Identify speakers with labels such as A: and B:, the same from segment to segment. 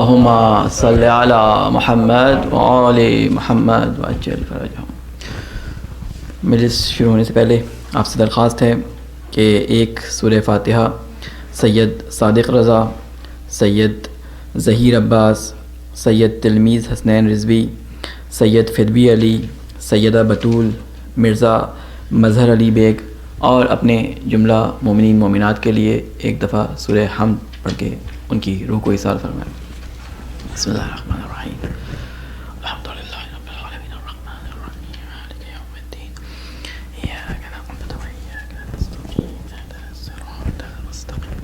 A: اللہم صلی علی محمد وآل محمد وعجل فرجہم۔ مجلس شروع ہونے سے پہلے آپ سے درخواست ہے کہ ایک سورہ فاتحہ سید صادق رضا، سید ظہیر عباس، سید تلمیذ حسنین رضوی، سید فدوی علی، سیدہ بطول، مرزا مظہر علی بیگ اور اپنے جملہ مومنین مومنات کے لیے ایک دفعہ سورہ حمد پڑھ کے ان کی روح کو ایصال فرمائیں۔ بسم اللہ الرحمن الرحیم، الحمد للہ رب العالمین الرحمن الرحیم مالک یوم الدین، ایاک نعبد و ایاک نستعین، اهدنا الصراط المستقیم،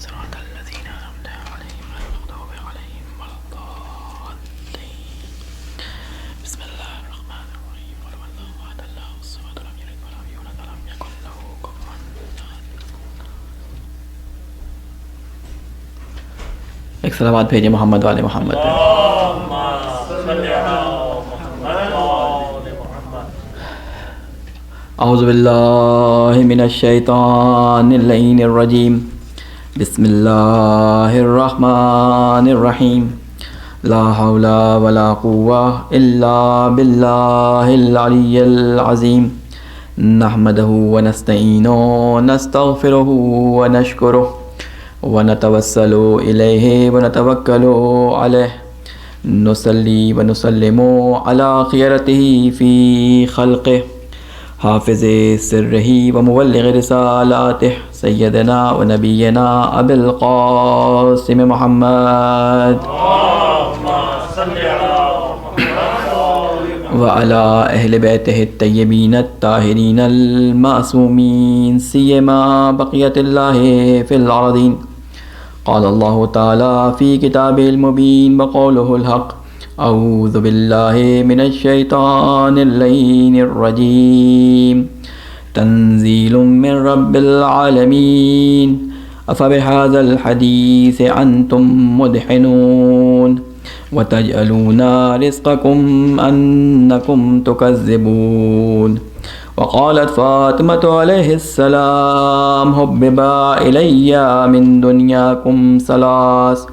A: صراط الذین انعمت علیہم غیر المغضوب علیہم ولا الضالین۔ بسم اللہ الرحمن الرحیم، قل هو اللہ احد اللہ الصمد لم یلد ولم یولد ولم یکن له کفوا احد۔ ایک سلامات بھیجیں محمد والے محمد پہ۔ اعوذ باللہ من الشیطان اللعین الرجیم، بسم اللہ الرحمن الرحیم، لا حول ولا قوة الا باللہ العلی العظیم، نحمدہ ونستعینہ ونستغفرہ ونشکرہ ونتوسل الیہ ونتوکل علیہ، نصلی ونسلم علی خیرتہ فی خلقہ، حافظ سرہ ومبلغ رسالاتہ، سیدنا ونبینا ابی القاسم محمد وعلی اہل بیتہ الطیبین الطاہرین المعصومین، سیما بقیت اللہ فی الارضین۔ قال اللہ تعالی فی کتابہ المبین وقولہ الحق، اعوذ باللہ من الشیطان اللعین الرجیم، تنزیل من رب العالمین، افبہذا الحدیث انتم مدحنون، وتجعلون رزقكم أنكم تكذبون۔ وقالت فاطمة عليه السلام حبب إلي من دنياكم ثلاث،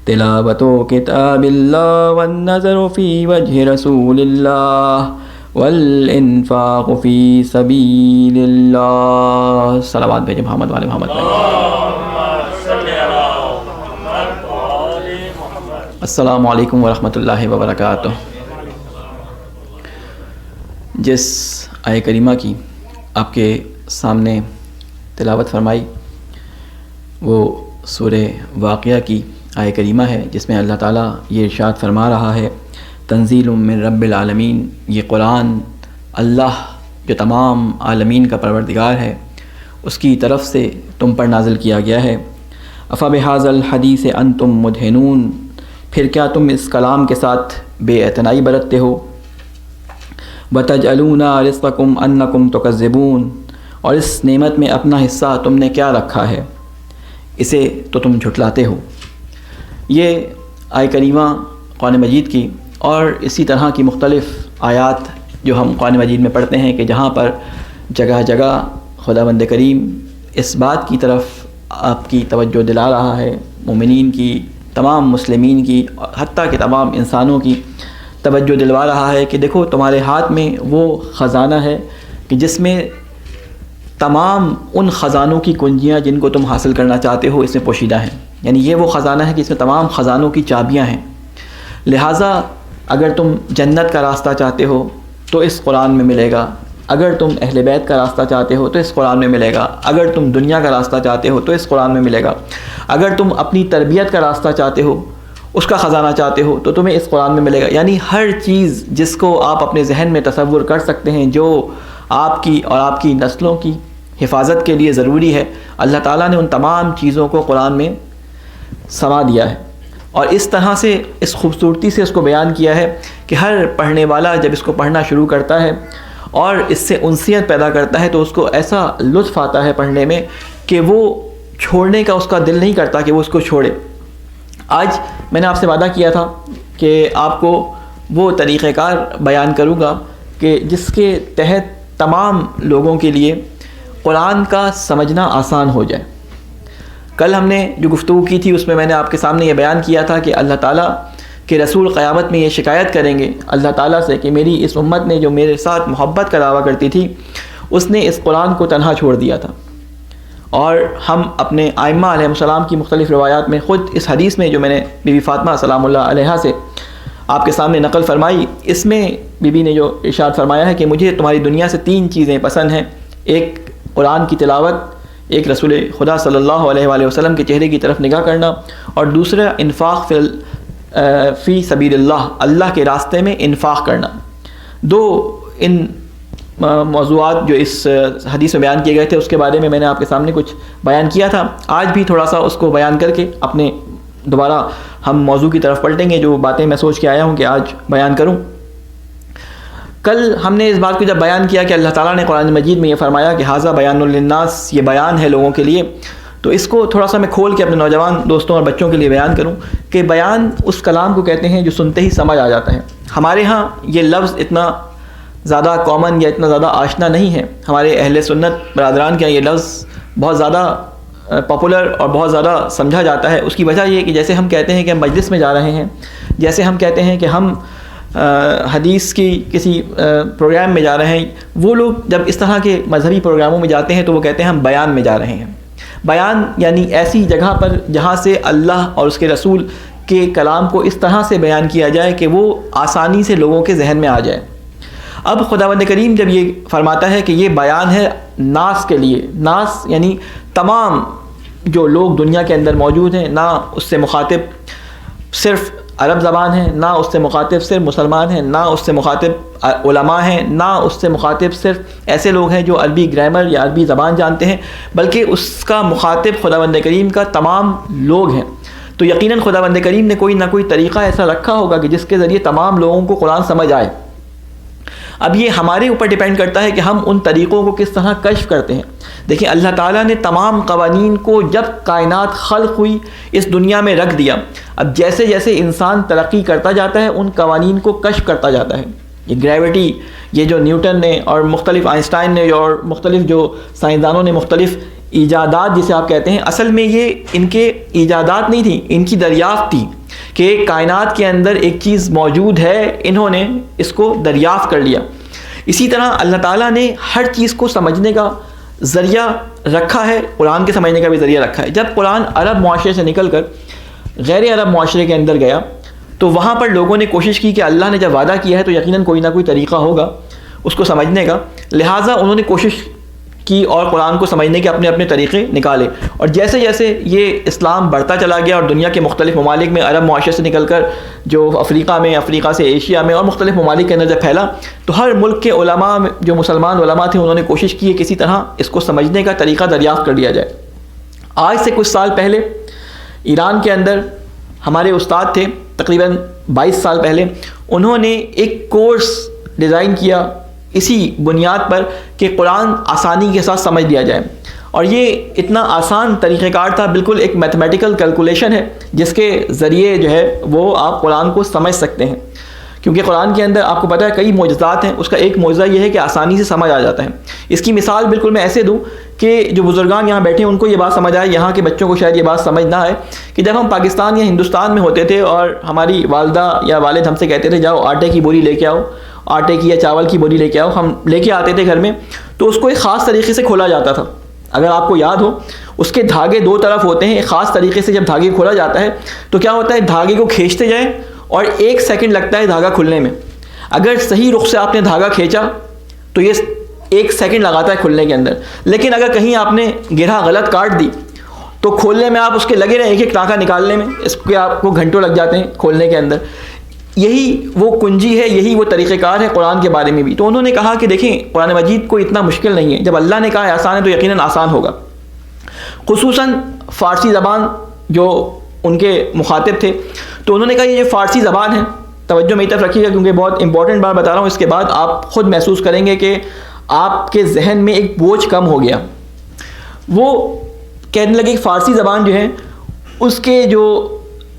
A: تلاوة كتاب الله، والنظر في وجه رسول الله، والانفاق في سبيل الله۔ صلوات بھیجیں محمد والے محمد بھائی۔ السلام علیکم ورحمۃ اللہ وبرکاتہ۔ جس آیہ کریمہ کی آپ کے سامنے تلاوت فرمائی وہ سورہ واقعہ کی آیہ کریمہ ہے، جس میں اللہ تعالیٰ یہ ارشاد فرما رہا ہے، تنزیل من رب العالمین، یہ قرآن اللہ جو تمام عالمین کا پروردگار ہے اس کی طرف سے تم پر نازل کیا گیا ہے۔ افبہذا الحدیث انتم مدہنون، پھر کیا تم اس کلام کے ساتھ بے اعتنائی برتتے ہو؟ وَتَجْعَلُونَ رِزْقَكُمْ أَنَّكُمْ تُكَذِّبُونَ، اور اس نعمت میں اپنا حصہ تم نے کیا رکھا ہے، اسے تو تم جھٹلاتے ہو۔ یہ آیہ کریمہ قرآن مجید کی اور اسی طرح کی مختلف آیات جو ہم قرآن مجید میں پڑھتے ہیں کہ جہاں پر جگہ جگہ خداوند کریم اس بات کی طرف آپ کی توجہ دلا رہا ہے، مومنین کی، تمام مسلمین کی، حتیٰ کہ تمام انسانوں کی توجہ دلوا رہا ہے کہ دیکھو تمہارے ہاتھ میں وہ خزانہ ہے کہ جس میں تمام ان خزانوں کی کنجیاں جن کو تم حاصل کرنا چاہتے ہو اس میں پوشیدہ ہیں، یعنی یہ وہ خزانہ ہے کہ اس میں تمام خزانوں کی چابیاں ہیں۔ لہٰذا اگر تم جنت کا راستہ چاہتے ہو تو اس قرآن میں ملے گا، اگر تم اہل بیت کا راستہ چاہتے ہو تو اس قرآن میں ملے گا، اگر تم دنیا کا راستہ چاہتے ہو تو اس قرآن میں ملے گا، اگر تم اپنی تربیت کا راستہ چاہتے ہو، اس کا خزانہ چاہتے ہو تو تمہیں اس قرآن میں ملے گا۔ یعنی ہر چیز جس کو آپ اپنے ذہن میں تصور کر سکتے ہیں جو آپ کی اور آپ کی نسلوں کی حفاظت کے لیے ضروری ہے، اللہ تعالیٰ نے ان تمام چیزوں کو قرآن میں سما دیا ہے، اور اس طرح سے اس خوبصورتی سے اس کو بیان کیا ہے کہ ہر پڑھنے والا جب اس کو پڑھنا شروع کرتا ہے اور اس سے انسیت پیدا کرتا ہے تو اس کو ایسا لطف آتا ہے پڑھنے میں کہ وہ چھوڑنے کا اس کا دل نہیں کرتا کہ وہ اس کو چھوڑے۔ آج میں نے آپ سے وعدہ کیا تھا کہ آپ کو وہ طریقہ کار بیان کروں گا کہ جس کے تحت تمام لوگوں کے لیے قرآن کا سمجھنا آسان ہو جائے۔ کل ہم نے جو گفتگو کی تھی اس میں نے آپ کے سامنے یہ بیان کیا تھا کہ اللہ تعالیٰ کہ رسول قیامت میں یہ شکایت کریں گے اللہ تعالیٰ سے کہ میری اس امت نے جو میرے ساتھ محبت کا دعویٰ کرتی تھی اس نے اس قرآن کو تنہا چھوڑ دیا تھا. اور ہم اپنے ائمہ علیہ السلام کی مختلف روایات میں خود اس حدیث میں جو میں نے بی بی فاطمہ سلام اللہ علیہا سے آپ کے سامنے نقل فرمائی، اس میں بی بی نے جو ارشاد فرمایا ہے کہ مجھے تمہاری دنیا سے 3 چیزیں پسند ہیں، ایک قرآن کی تلاوت، ایک رسول خدا صلی اللہ علیہ وآلہ وسلم کے چہرے کی طرف نگاہ کرنا، اور دوسرا انفاق فی سبیل اللہ، اللہ کے راستے میں انفاق کرنا. دو ان موضوعات جو اس حدیث میں بیان کیے گئے تھے اس کے بارے میں نے آپ کے سامنے کچھ بیان کیا تھا. آج بھی تھوڑا سا اس کو بیان کر کے اپنے دوبارہ ہم موضوع کی طرف پلٹیں گے، جو باتیں میں سوچ کے آیا ہوں کہ آج بیان کروں. کل ہم نے اس بات کو جب بیان کیا کہ اللہ تعالیٰ نے قرآن مجید میں یہ فرمایا کہ ھذا بیان للناس، یہ بیان ہے لوگوں کے لیے، تو اس کو تھوڑا سا میں کھول کے اپنے نوجوان دوستوں اور بچوں کے لیے بیان کروں کہ بیان اس کلام کو کہتے ہیں جو سنتے ہی سمجھ آ جاتا ہے. ہمارے ہاں یہ لفظ اتنا زیادہ کامن یا اتنا زیادہ آشنا نہیں ہے. ہمارے اہل سنت برادران کے یہ لفظ بہت زیادہ پاپولر اور بہت زیادہ سمجھا جاتا ہے. اس کی وجہ یہ کہ جیسے ہم کہتے ہیں کہ ہم مجلس میں جا رہے ہیں، جیسے ہم کہتے ہیں کہ ہم حدیث کی کسی پروگرام میں جا رہے ہیں، وہ لوگ جب اس طرح کے مذہبی پروگراموں میں جاتے ہیں تو وہ کہتے ہیں ہم بیان میں جا رہے ہیں. بیان یعنی ایسی جگہ پر جہاں سے اللہ اور اس کے رسول کے کلام کو اس طرح سے بیان کیا جائے کہ وہ آسانی سے لوگوں کے ذہن میں آ جائے. اب خداوند کریم جب یہ فرماتا ہے کہ یہ بیان ہے ناس کے لیے، ناس یعنی تمام جو لوگ دنیا کے اندر موجود ہیں، نہ اس سے مخاطب صرف عرب زبان ہیں، نہ اس سے مخاطب صرف مسلمان ہیں، نہ اس سے مخاطب علماء ہیں، نہ اس سے مخاطب صرف ایسے لوگ ہیں جو عربی گرامر یا عربی زبان جانتے ہیں، بلکہ اس کا مخاطب خداوند کریم کا تمام لوگ ہیں. تو یقیناً خداوند کریم نے کوئی نہ کوئی طریقہ ایسا رکھا ہوگا کہ جس کے ذریعے تمام لوگوں کو قرآن سمجھ آئے. اب یہ ہمارے اوپر ڈیپینڈ کرتا ہے کہ ہم ان طریقوں کو کس طرح کشف کرتے ہیں. دیکھیں اللہ تعالیٰ نے تمام قوانین کو جب کائنات خلق ہوئی اس دنیا میں رکھ دیا. اب جیسے جیسے انسان ترقی کرتا جاتا ہے ان قوانین کو کشف کرتا جاتا ہے. یہ گریوٹی، یہ جو نیوٹن نے اور مختلف آئنسٹائن نے اور مختلف جو سائنسدانوں نے مختلف ایجادات جسے آپ کہتے ہیں، اصل میں یہ ان کے ایجادات نہیں تھیں، ان کی دریافت تھی کہ کائنات کے اندر ایک چیز موجود ہے، انہوں نے اس کو دریافت کر لیا. اسی طرح اللہ تعالیٰ نے ہر چیز کو سمجھنے کا ذریعہ رکھا ہے، قرآن کے سمجھنے کا بھی ذریعہ رکھا ہے. جب قرآن عرب معاشرے سے نکل کر غیر عرب معاشرے کے اندر گیا تو وہاں پر لوگوں نے کوشش کی کہ اللہ نے جب وعدہ کیا ہے تو یقیناً کوئی نہ کوئی طریقہ ہوگا اس کو سمجھنے کا، لہٰذا انہوں نے کوشش کی اور قرآن کو سمجھنے کے اپنے اپنے طریقے نکالے. اور جیسے جیسے یہ اسلام بڑھتا چلا گیا اور دنیا کے مختلف ممالک میں عرب معاشرے سے نکل کر جو افریقہ سے ایشیا میں اور مختلف ممالک کے اندر جب پھیلا تو ہر ملک کے علماء جو مسلمان علماء تھے انہوں نے کوشش کی کسی طرح اس کو سمجھنے کا طریقہ دریافت کر لیا جائے. آج سے کچھ سال پہلے ایران کے اندر ہمارے استاد تھے، تقریباً 22 سال پہلے، انہوں نے ایک کورس ڈیزائن کیا اسی بنیاد پر کہ قرآن آسانی کے ساتھ سمجھ لیا جائے. اور یہ اتنا آسان طریقہ کار تھا، بالکل ایک میتھمیٹیکل کیلکولیشن ہے جس کے ذریعے جو ہے وہ آپ قرآن کو سمجھ سکتے ہیں. کیونکہ قرآن کے اندر آپ کو پتہ ہے کئی معجزات ہیں، اس کا ایک معجزہ یہ ہے کہ آسانی سے سمجھ آ جاتا ہے. اس کی مثال بالکل میں ایسے دوں کہ جو بزرگان یہاں بیٹھے ہیں ان کو یہ بات سمجھ آئے، یہاں کے بچوں کو شاید یہ بات سمجھ نہ آئے کہ جب ہم پاکستان یا ہندوستان میں ہوتے تھے اور ہماری والدہ یا والد ہم سے کہتے تھے جاؤ آٹے کی بوری لے کے آؤ، آٹے کی یا چاول کی بوری لے کے آؤ، ہم لے کے آتے تھے گھر میں تو اس کو ایک خاص طریقے سے کھولا جاتا تھا. اگر آپ کو یاد ہو اس کے دھاگے 2 طرف ہوتے ہیں، ایک خاص طریقے سے جب دھاگے کھولا جاتا ہے تو کیا ہوتا ہے دھاگے کو کھینچتے جائیں اور 1 سیکنڈ لگتا ہے دھاگا کھلنے میں. اگر صحیح رخ سے آپ نے دھاگا کھینچا تو یہ 1 سیکنڈ لگاتا ہے کھلنے کے اندر. لیکن اگر کہیں آپ نے گرہ غلط کاٹ دی تو کھولنے میں آپ اس کے لگے رہے ایک ٹانکا نکالنے میں، اس کے آپ کو گھنٹوں لگ جاتے ہیں کھولنے کے اندر. یہی وہ کنجی ہے، یہی وہ طریقہ کار ہے قرآن کے بارے میں بھی. تو انہوں نے کہا کہ دیکھیں قرآن مجید کو اتنا مشکل نہیں ہے، جب اللہ نے کہا ہے آسان ہے تو یقیناً آسان ہوگا. خصوصاً فارسی زبان جو ان کے مخاطب تھے تو انہوں نے کہا یہ فارسی زبان ہے، توجہ میری طرف رکھیے گا کیونکہ بہت امپورٹنٹ بات بتا رہا ہوں، اس کے بعد آپ خود محسوس کریں گے کہ آپ کے ذہن میں ایک بوجھ کم ہو گیا. وہ کہنے لگے کہ فارسی زبان جو ہے اس کے جو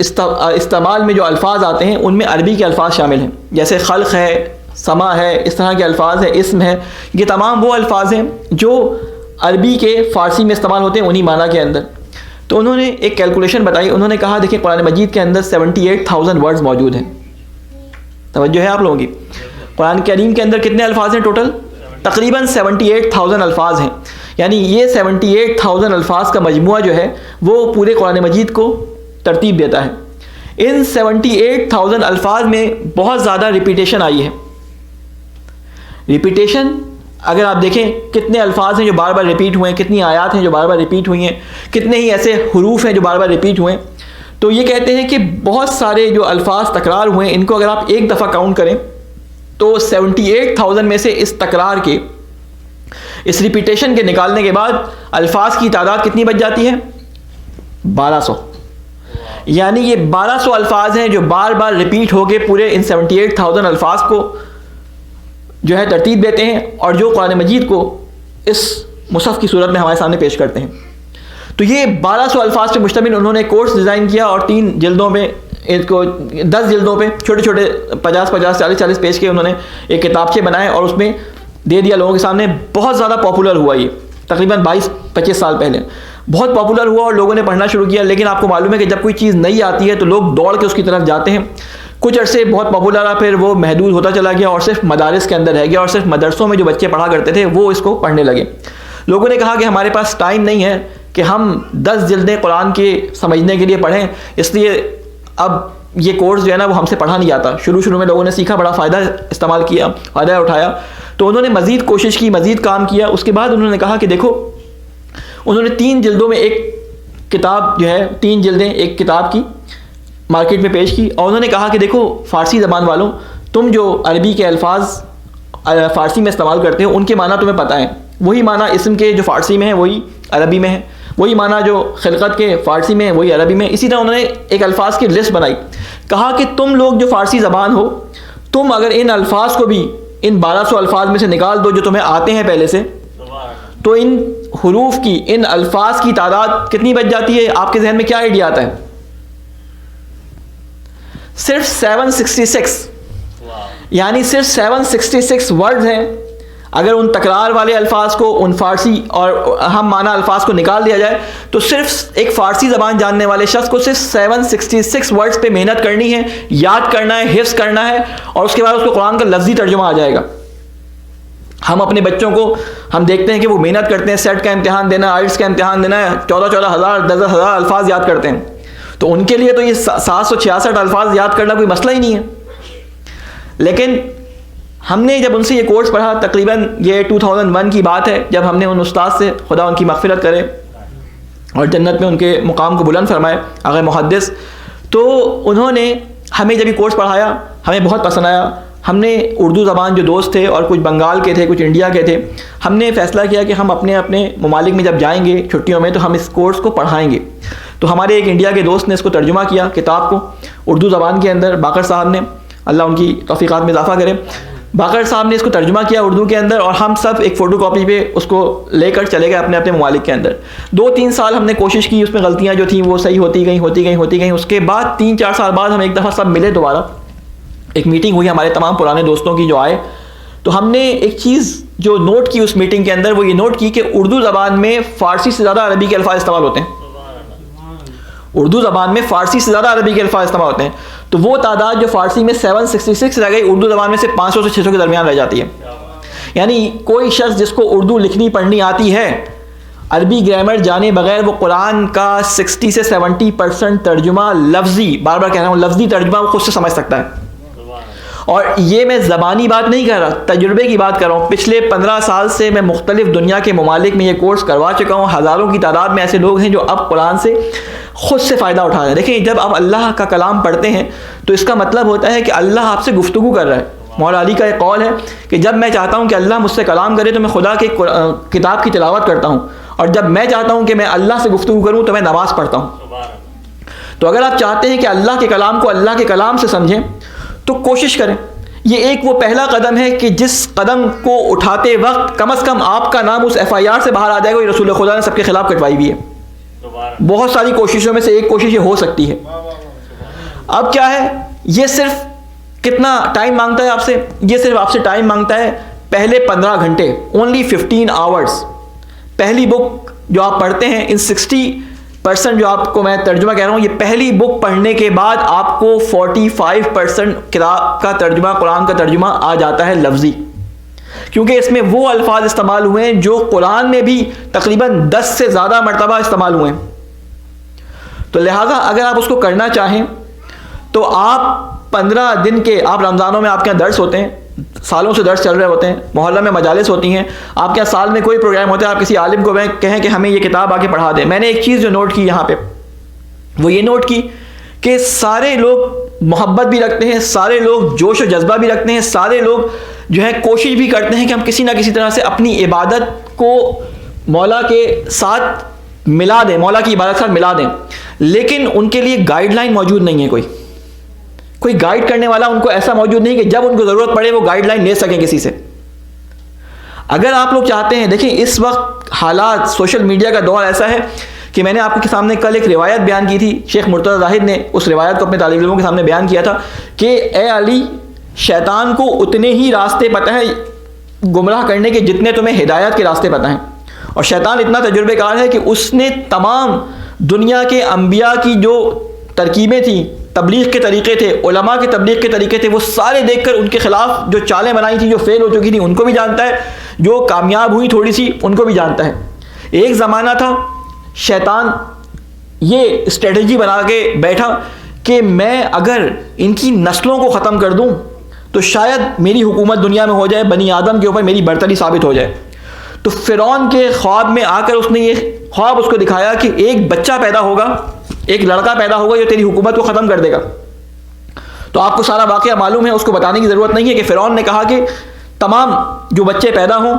A: استعمال میں جو الفاظ آتے ہیں ان میں عربی کے الفاظ شامل ہیں، جیسے خلق ہے، سما ہے، اس طرح کے الفاظ ہیں، اسم ہے، یہ تمام وہ الفاظ ہیں جو عربی کے فارسی میں استعمال ہوتے ہیں انہی معنی کے اندر. تو انہوں نے ایک کیلکولیشن بتائی. انہوں نے کہا دیکھیں قرآن مجید کے اندر 78,000 ورڈز موجود ہیں. توجہ ہے آپ لوگوں کی؟ قرآن کریم کے اندر کتنے الفاظ ہیں ٹوٹل؟ تقریباً 78,000 الفاظ ہیں. یعنی یہ 78,000 الفاظ کا مجموعہ جو ہے وہ پورے قرآن مجید کو ترتیب دیتا ہے. ان 78,000 الفاظ میں بہت زیادہ ریپیٹیشن آئی ہے. ریپیٹیشن اگر آپ دیکھیں کتنے الفاظ ہیں جو بار بار ریپیٹ ہوئے ہیں, کتنی آیات ہیں جو بار بار ریپیٹ ہوئی ہیں, کتنے ہی ایسے حروف ہیں جو بار بار ریپیٹ ہوئے ہیں. تو یہ کہتے ہیں کہ بہت سارے جو الفاظ تکرار ہوئے ہیں ان کو اگر آپ ایک دفعہ کاؤنٹ کریں تو 78,000 میں سے اس تکرار کے, اس ریپیٹیشن کے نکالنے کے بعد الفاظ کی تعداد کتنی بچ جاتی ہے؟ 1200. یعنی یہ 1200 الفاظ ہیں جو بار بار ریپیٹ ہو کے پورے ان 78,000 الفاظ کو جو ہے ترتیب دیتے ہیں اور جو قرآن مجید کو اس مصحف کی صورت میں ہمارے سامنے پیش کرتے ہیں. تو یہ 1200 الفاظ پہ مشتمل انہوں نے کورس ڈیزائن کیا اور 3 جلدوں میں اس کو 10 جلدوں پہ چھوٹے چھوٹے 50 40 پیج کے انہوں نے ایک کتابچے بنائے اور اس میں دے دیا لوگوں کے سامنے. بہت زیادہ پاپولر ہوا یہ, تقریباً 22-25 سال پہلے بہت پاپولر ہوا اور لوگوں نے پڑھنا شروع کیا. لیکن آپ کو معلوم ہے کہ جب کوئی چیز نئی آتی ہے تو لوگ دوڑ کے اس کی طرف جاتے ہیں. کچھ عرصے بہت پاپولر رہا, پھر وہ محدود ہوتا چلا گیا اور صرف مدارس کے اندر رہ گیا اور صرف مدرسوں میں جو بچے پڑھا کرتے تھے وہ اس کو پڑھنے لگے. لوگوں نے کہا کہ ہمارے پاس ٹائم نہیں ہے کہ ہم 10 جلدیں قرآن کے سمجھنے کے لیے پڑھیں, اس لیے اب یہ کورس جو ہے نا وہ ہم سے پڑھا نہیں جاتا. شروع میں لوگوں نے سیکھا, بڑا فائدہ استعمال کیا, فائدہ اٹھایا, تو انہوں نے مزید کوشش کی, مزید کام کیا. اس کے بعد انہوں نے کہا کہ دیکھو, انہوں نے 3 جلدوں میں ایک کتاب جو ہے 3 جلدیں ایک کتاب کی مارکیٹ میں پیش کی اور انہوں نے کہا کہ دیکھو فارسی زبان والوں, تم جو عربی کے الفاظ فارسی میں استعمال کرتے ہو ان کے معنی تمہیں پتہ ہیں. وہی معنی اسم کے جو فارسی میں ہیں وہی عربی میں ہے, وہی معنی جو خلقت کے فارسی میں ہے وہی عربی میں. اسی طرح انہوں نے ایک الفاظ کی لسٹ بنائی. کہا کہ تم لوگ جو فارسی زبان ہو, تم اگر ان الفاظ کو بھی ان 1200 الفاظ میں سے نکال دو جو تمہیں آتے ہیں پہلے سے, تو ان حروف کی, ان الفاظ کی تعداد کتنی بچ جاتی ہے؟ آپ کے ذہن میں کیا آئیڈیا آتا ہے؟ صرف 766. یعنی صرف 766 ورڈز ہیں. اگر ان تکرار والے الفاظ کو, ان فارسی اور ہم معنی الفاظ کو نکال دیا جائے تو صرف ایک فارسی زبان جاننے والے شخص کو صرف 766 ورڈز پہ محنت کرنی ہے, یاد کرنا ہے, حفظ کرنا ہے, اور اس کے بعد اس کو قرآن کا لفظی ترجمہ آ جائے گا. ہم اپنے بچوں کو ہم دیکھتے ہیں کہ وہ محنت کرتے ہیں, سیٹ کا امتحان دینا, آئلٹس کا امتحان دینا ہے, 14,000 10,000 الفاظ یاد کرتے ہیں. تو ان کے لیے تو یہ 766 الفاظ یاد کرنا کوئی مسئلہ ہی نہیں ہے. لیکن ہم نے جب ان سے یہ کورس پڑھا, تقریباً یہ 2001 کی بات ہے, جب ہم نے ان استاد سے, خدا ان کی مغفرت کرے اور جنت میں ان کے مقام کو بلند فرمائے, آغا محدث, تو انہوں نے ہمیں جب یہ کورس پڑھایا ہمیں بہت پسند آیا. ہم نے اردو زبان جو دوست تھے اور کچھ بنگال کے تھے, کچھ انڈیا کے تھے, ہم نے فیصلہ کیا کہ ہم اپنے اپنے ممالک میں جب جائیں گے چھٹیوں میں تو ہم اس کورس کو پڑھائیں گے. تو ہمارے ایک انڈیا کے دوست نے اس کو ترجمہ کیا کتاب کو اردو زبان کے اندر, باقر صاحب نے, اللہ ان کی توفیقات میں اضافہ کرے, باقر صاحب نے اس کو ترجمہ کیا اردو کے اندر, اور ہم سب ایک فوٹو کاپی پہ اس کو لے کر چلے گئے اپنے اپنے ممالک کے اندر. 2-3 سال ہم نے کوشش کی, اس میں غلطیاں جو تھیں وہ صحیح ہوتی گئیں. اس کے بعد 3-4 سال بعد ہم ایک دفعہ سب ملے, دوبارہ ایک میٹنگ ہوئی ہمارے تمام پرانے دوستوں کی جو آئے. تو ہم نے ایک چیز جو نوٹ کی اس میٹنگ کے اندر, وہ یہ نوٹ کی کہ اردو زبان میں فارسی سے زیادہ عربی کے الفاظ استعمال ہوتے ہیں. اردو زبان میں فارسی سے زیادہ عربی کے الفاظ استعمال ہوتے ہیں. تو وہ تعداد جو فارسی میں 766 رہ گئی, اردو زبان میں سے 500 سے 600 کے درمیان رہ جاتی ہے. یعنی کوئی شخص جس کو اردو لکھنی پڑھنی آتی ہے, عربی گرامر جانے بغیر وہ قرآن کا 60 سے 70% ترجمہ لفظی, بار بار کہہ رہا ہوں لفظی ترجمہ, وہ خود سے سمجھ سکتا ہے. اور یہ میں زبانی بات نہیں کر رہا, تجربے کی بات کر رہا ہوں. پچھلے 15 سال سے میں مختلف دنیا کے ممالک میں یہ کورس کروا چکا ہوں. ہزاروں کی تعداد میں ایسے لوگ ہیں جو اب قرآن سے خود سے فائدہ اٹھا رہے ہیں. دیکھیں, جب آپ اللہ کا کلام پڑھتے ہیں تو اس کا مطلب ہوتا ہے کہ اللہ آپ سے گفتگو کر رہا ہے. مولا علی کا ایک قول ہے کہ جب میں چاہتا ہوں کہ اللہ مجھ سے کلام کرے تو میں خدا کے کتاب کی تلاوت کرتا ہوں, اور جب میں چاہتا ہوں کہ میں اللہ سے گفتگو کروں تو میں نماز پڑھتا ہوں. تو اگر آپ چاہتے ہیں کہ اللہ کے کلام کو اللہ کے کلام سے سمجھیں تو کوشش کریں. یہ ایک وہ پہلا قدم ہے کہ جس قدم کو اٹھاتے وقت کم از کم آپ کا نام اس FIR سے باہر آ جائے گا, یہ رسول خدا نے سب کے خلاف کٹوائی بھی ہے. بہت ساری کوششوں میں سے ایک کوشش یہ ہو سکتی ہے. اب کیا ہے, یہ صرف کتنا ٹائم مانگتا ہے آپ سے؟ یہ صرف آپ سے ٹائم مانگتا ہے پہلے 15 گھنٹے, only 15 hours. پہلی بک جو آپ پڑھتے ہیں ان 60 پرسنٹ جو آپ کو میں ترجمہ کہہ رہا ہوں، یہ پہلی بک پڑھنے کے بعد آپ کو 45% کتاب کا ترجمہ، قرآن کا ترجمہ آ جاتا ہے لفظی، کیونکہ اس میں وہ الفاظ استعمال ہوئے ہیں جو قرآن میں بھی تقریباً 10 سے زیادہ مرتبہ استعمال ہوئے ہیں. تو لہٰذا اگر آپ اس کو کرنا چاہیں تو آپ 15 دن کے، آپ رمضانوں میں آپ کے یہاں درس ہوتے ہیں، سالوں سے درس چل رہے ہوتے ہیں، محرم میں مجالس ہوتی ہیں، آپ کے یہاں سال میں کوئی پروگرام ہوتا ہے، آپ کسی عالم کو کہیں کہ ہمیں یہ کتاب آ کے پڑھا دیں. میں نے ایک چیز جو نوٹ کی یہاں پہ، وہ یہ نوٹ کی کہ سارے لوگ محبت بھی رکھتے ہیں، سارے لوگ جوش و جذبہ بھی رکھتے ہیں، سارے لوگ جو ہے کوشش بھی کرتے ہیں کہ ہم کسی نہ کسی طرح سے اپنی عبادت کو مولا کے ساتھ ملا دیں، مولا کی عبادت کے ساتھ ملا دیں، لیکن ان کے لیے گائیڈ لائن موجود نہیں ہے. کوئی گائیڈ کرنے والا ان کو ایسا موجود نہیں کہ جب ان کو ضرورت پڑے وہ گائیڈ لائن لے سکیں کسی سے. اگر آپ لوگ چاہتے ہیں، دیکھیں اس وقت حالات، سوشل میڈیا کا دور ایسا ہے کہ میں نے آپ کے سامنے کل ایک روایت بیان کی تھی، شیخ مرتضی زاہد نے اس روایت کو اپنے طالب علموں کے سامنے بیان کیا تھا کہ اے علی، شیطان کو اتنے ہی راستے پتہ ہیں گمراہ کرنے کے جتنے تمہیں ہدایت کے راستے پتہ ہیں، اور شیطان اتنا تجربے کار ہے کہ اس نے تمام دنیا کے انبیاء کی جو ترکیبیں تھیں، تبلیغ کے طریقے تھے، علماء کے تبلیغ کے طریقے تھے، وہ سارے دیکھ کر ان کے خلاف جو چالیں بنائی تھیں، جو فیل ہو چکی تھیں ان کو بھی جانتا ہے، جو کامیاب ہوئی تھوڑی سی ان کو بھی جانتا ہے. ایک زمانہ تھا شیطان یہ اسٹریٹجی بنا کے بیٹھا کہ میں اگر ان کی نسلوں کو ختم کر دوں تو شاید میری حکومت دنیا میں ہو جائے، بنی آدم کے اوپر میری برتری ثابت ہو جائے. تو فرعون کے خواب میں آ کر اس نے یہ خواب اس کو دکھایا کہ ایک بچہ پیدا ہوگا، ایک لڑکا پیدا ہوگا جو تیری حکومت کو ختم کر دے گا. تو آپ کو سارا واقعہ معلوم ہے، اس کو بتانے کی ضرورت نہیں ہے کہ فرعون نے کہا کہ تمام جو بچے پیدا ہوں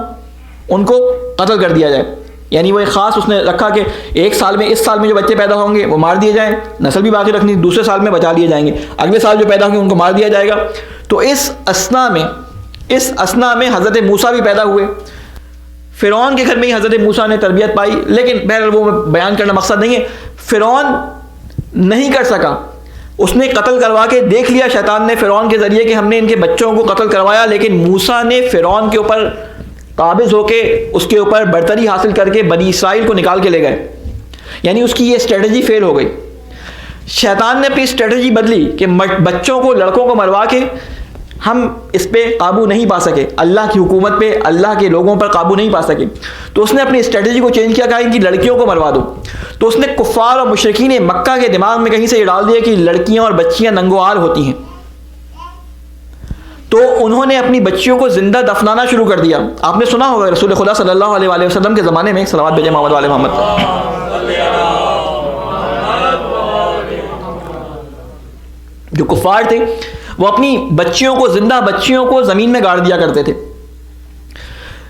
A: ان کو قتل کر دیا جائے. یعنی وہ ایک خاص اس نے رکھا کہ ایک سال میں، اس سال میں جو بچے پیدا ہوں گے وہ مار دیے جائیں، نسل بھی باقی رکھنی، دوسرے سال میں بچا لیے جائیں گے، اگلے سال جو پیدا ہوں گے ان کو مار دیا جائے گا. تو اس اسنا میں حضرت موسیٰ بھی پیدا ہوئے. فرعون کے گھر میں ہی حضرت موسیٰ نے تربیت پائی، لیکن بہرحال وہ بیان کرنا مقصد نہیں ہے. فرعون نہیں کر سکا، اس نے قتل کروا کے دیکھ لیا شیطان نے فرعون کے ذریعے کہ ہم نے ان کے بچوں کو قتل کروایا، لیکن موسیٰ نے فرعون کے اوپر قابض ہو کے اس کے اوپر برتری حاصل کر کے بنی اسرائیل کو نکال کے لے گئے. یعنی اس کی یہ اسٹریٹجی فیل ہو گئی. شیطان نے اپنی اسٹریٹجی بدلی کہ بچوں کو، لڑکوں کو مروا کے ہم اس پہ قابو نہیں پا سکے، اللہ کی حکومت پہ، اللہ کے لوگوں پر قابو نہیں پا سکے. تو اس نے اپنی اسٹریٹجی کو چینج کیا، کہا ان کی لڑکیوں کو مروا دو. تو اس نے کفار اور مشرکین مکہ کے دماغ میں کہیں سے یہ ڈال دیا کہ لڑکیاں اور بچیاں ننگوار ہوتی ہیں. تو انہوں نے اپنی بچیوں کو زندہ دفنانا شروع کر دیا. آپ نے سنا ہوگا رسول خدا صلی اللہ علیہ وآلہ وسلم کے زمانے میں، صلوات بھیجیں محمد والے محمد، جو کفار تھے وہ اپنی بچیوں کو، زندہ بچیوں کو زمین میں گاڑ دیا کرتے تھے.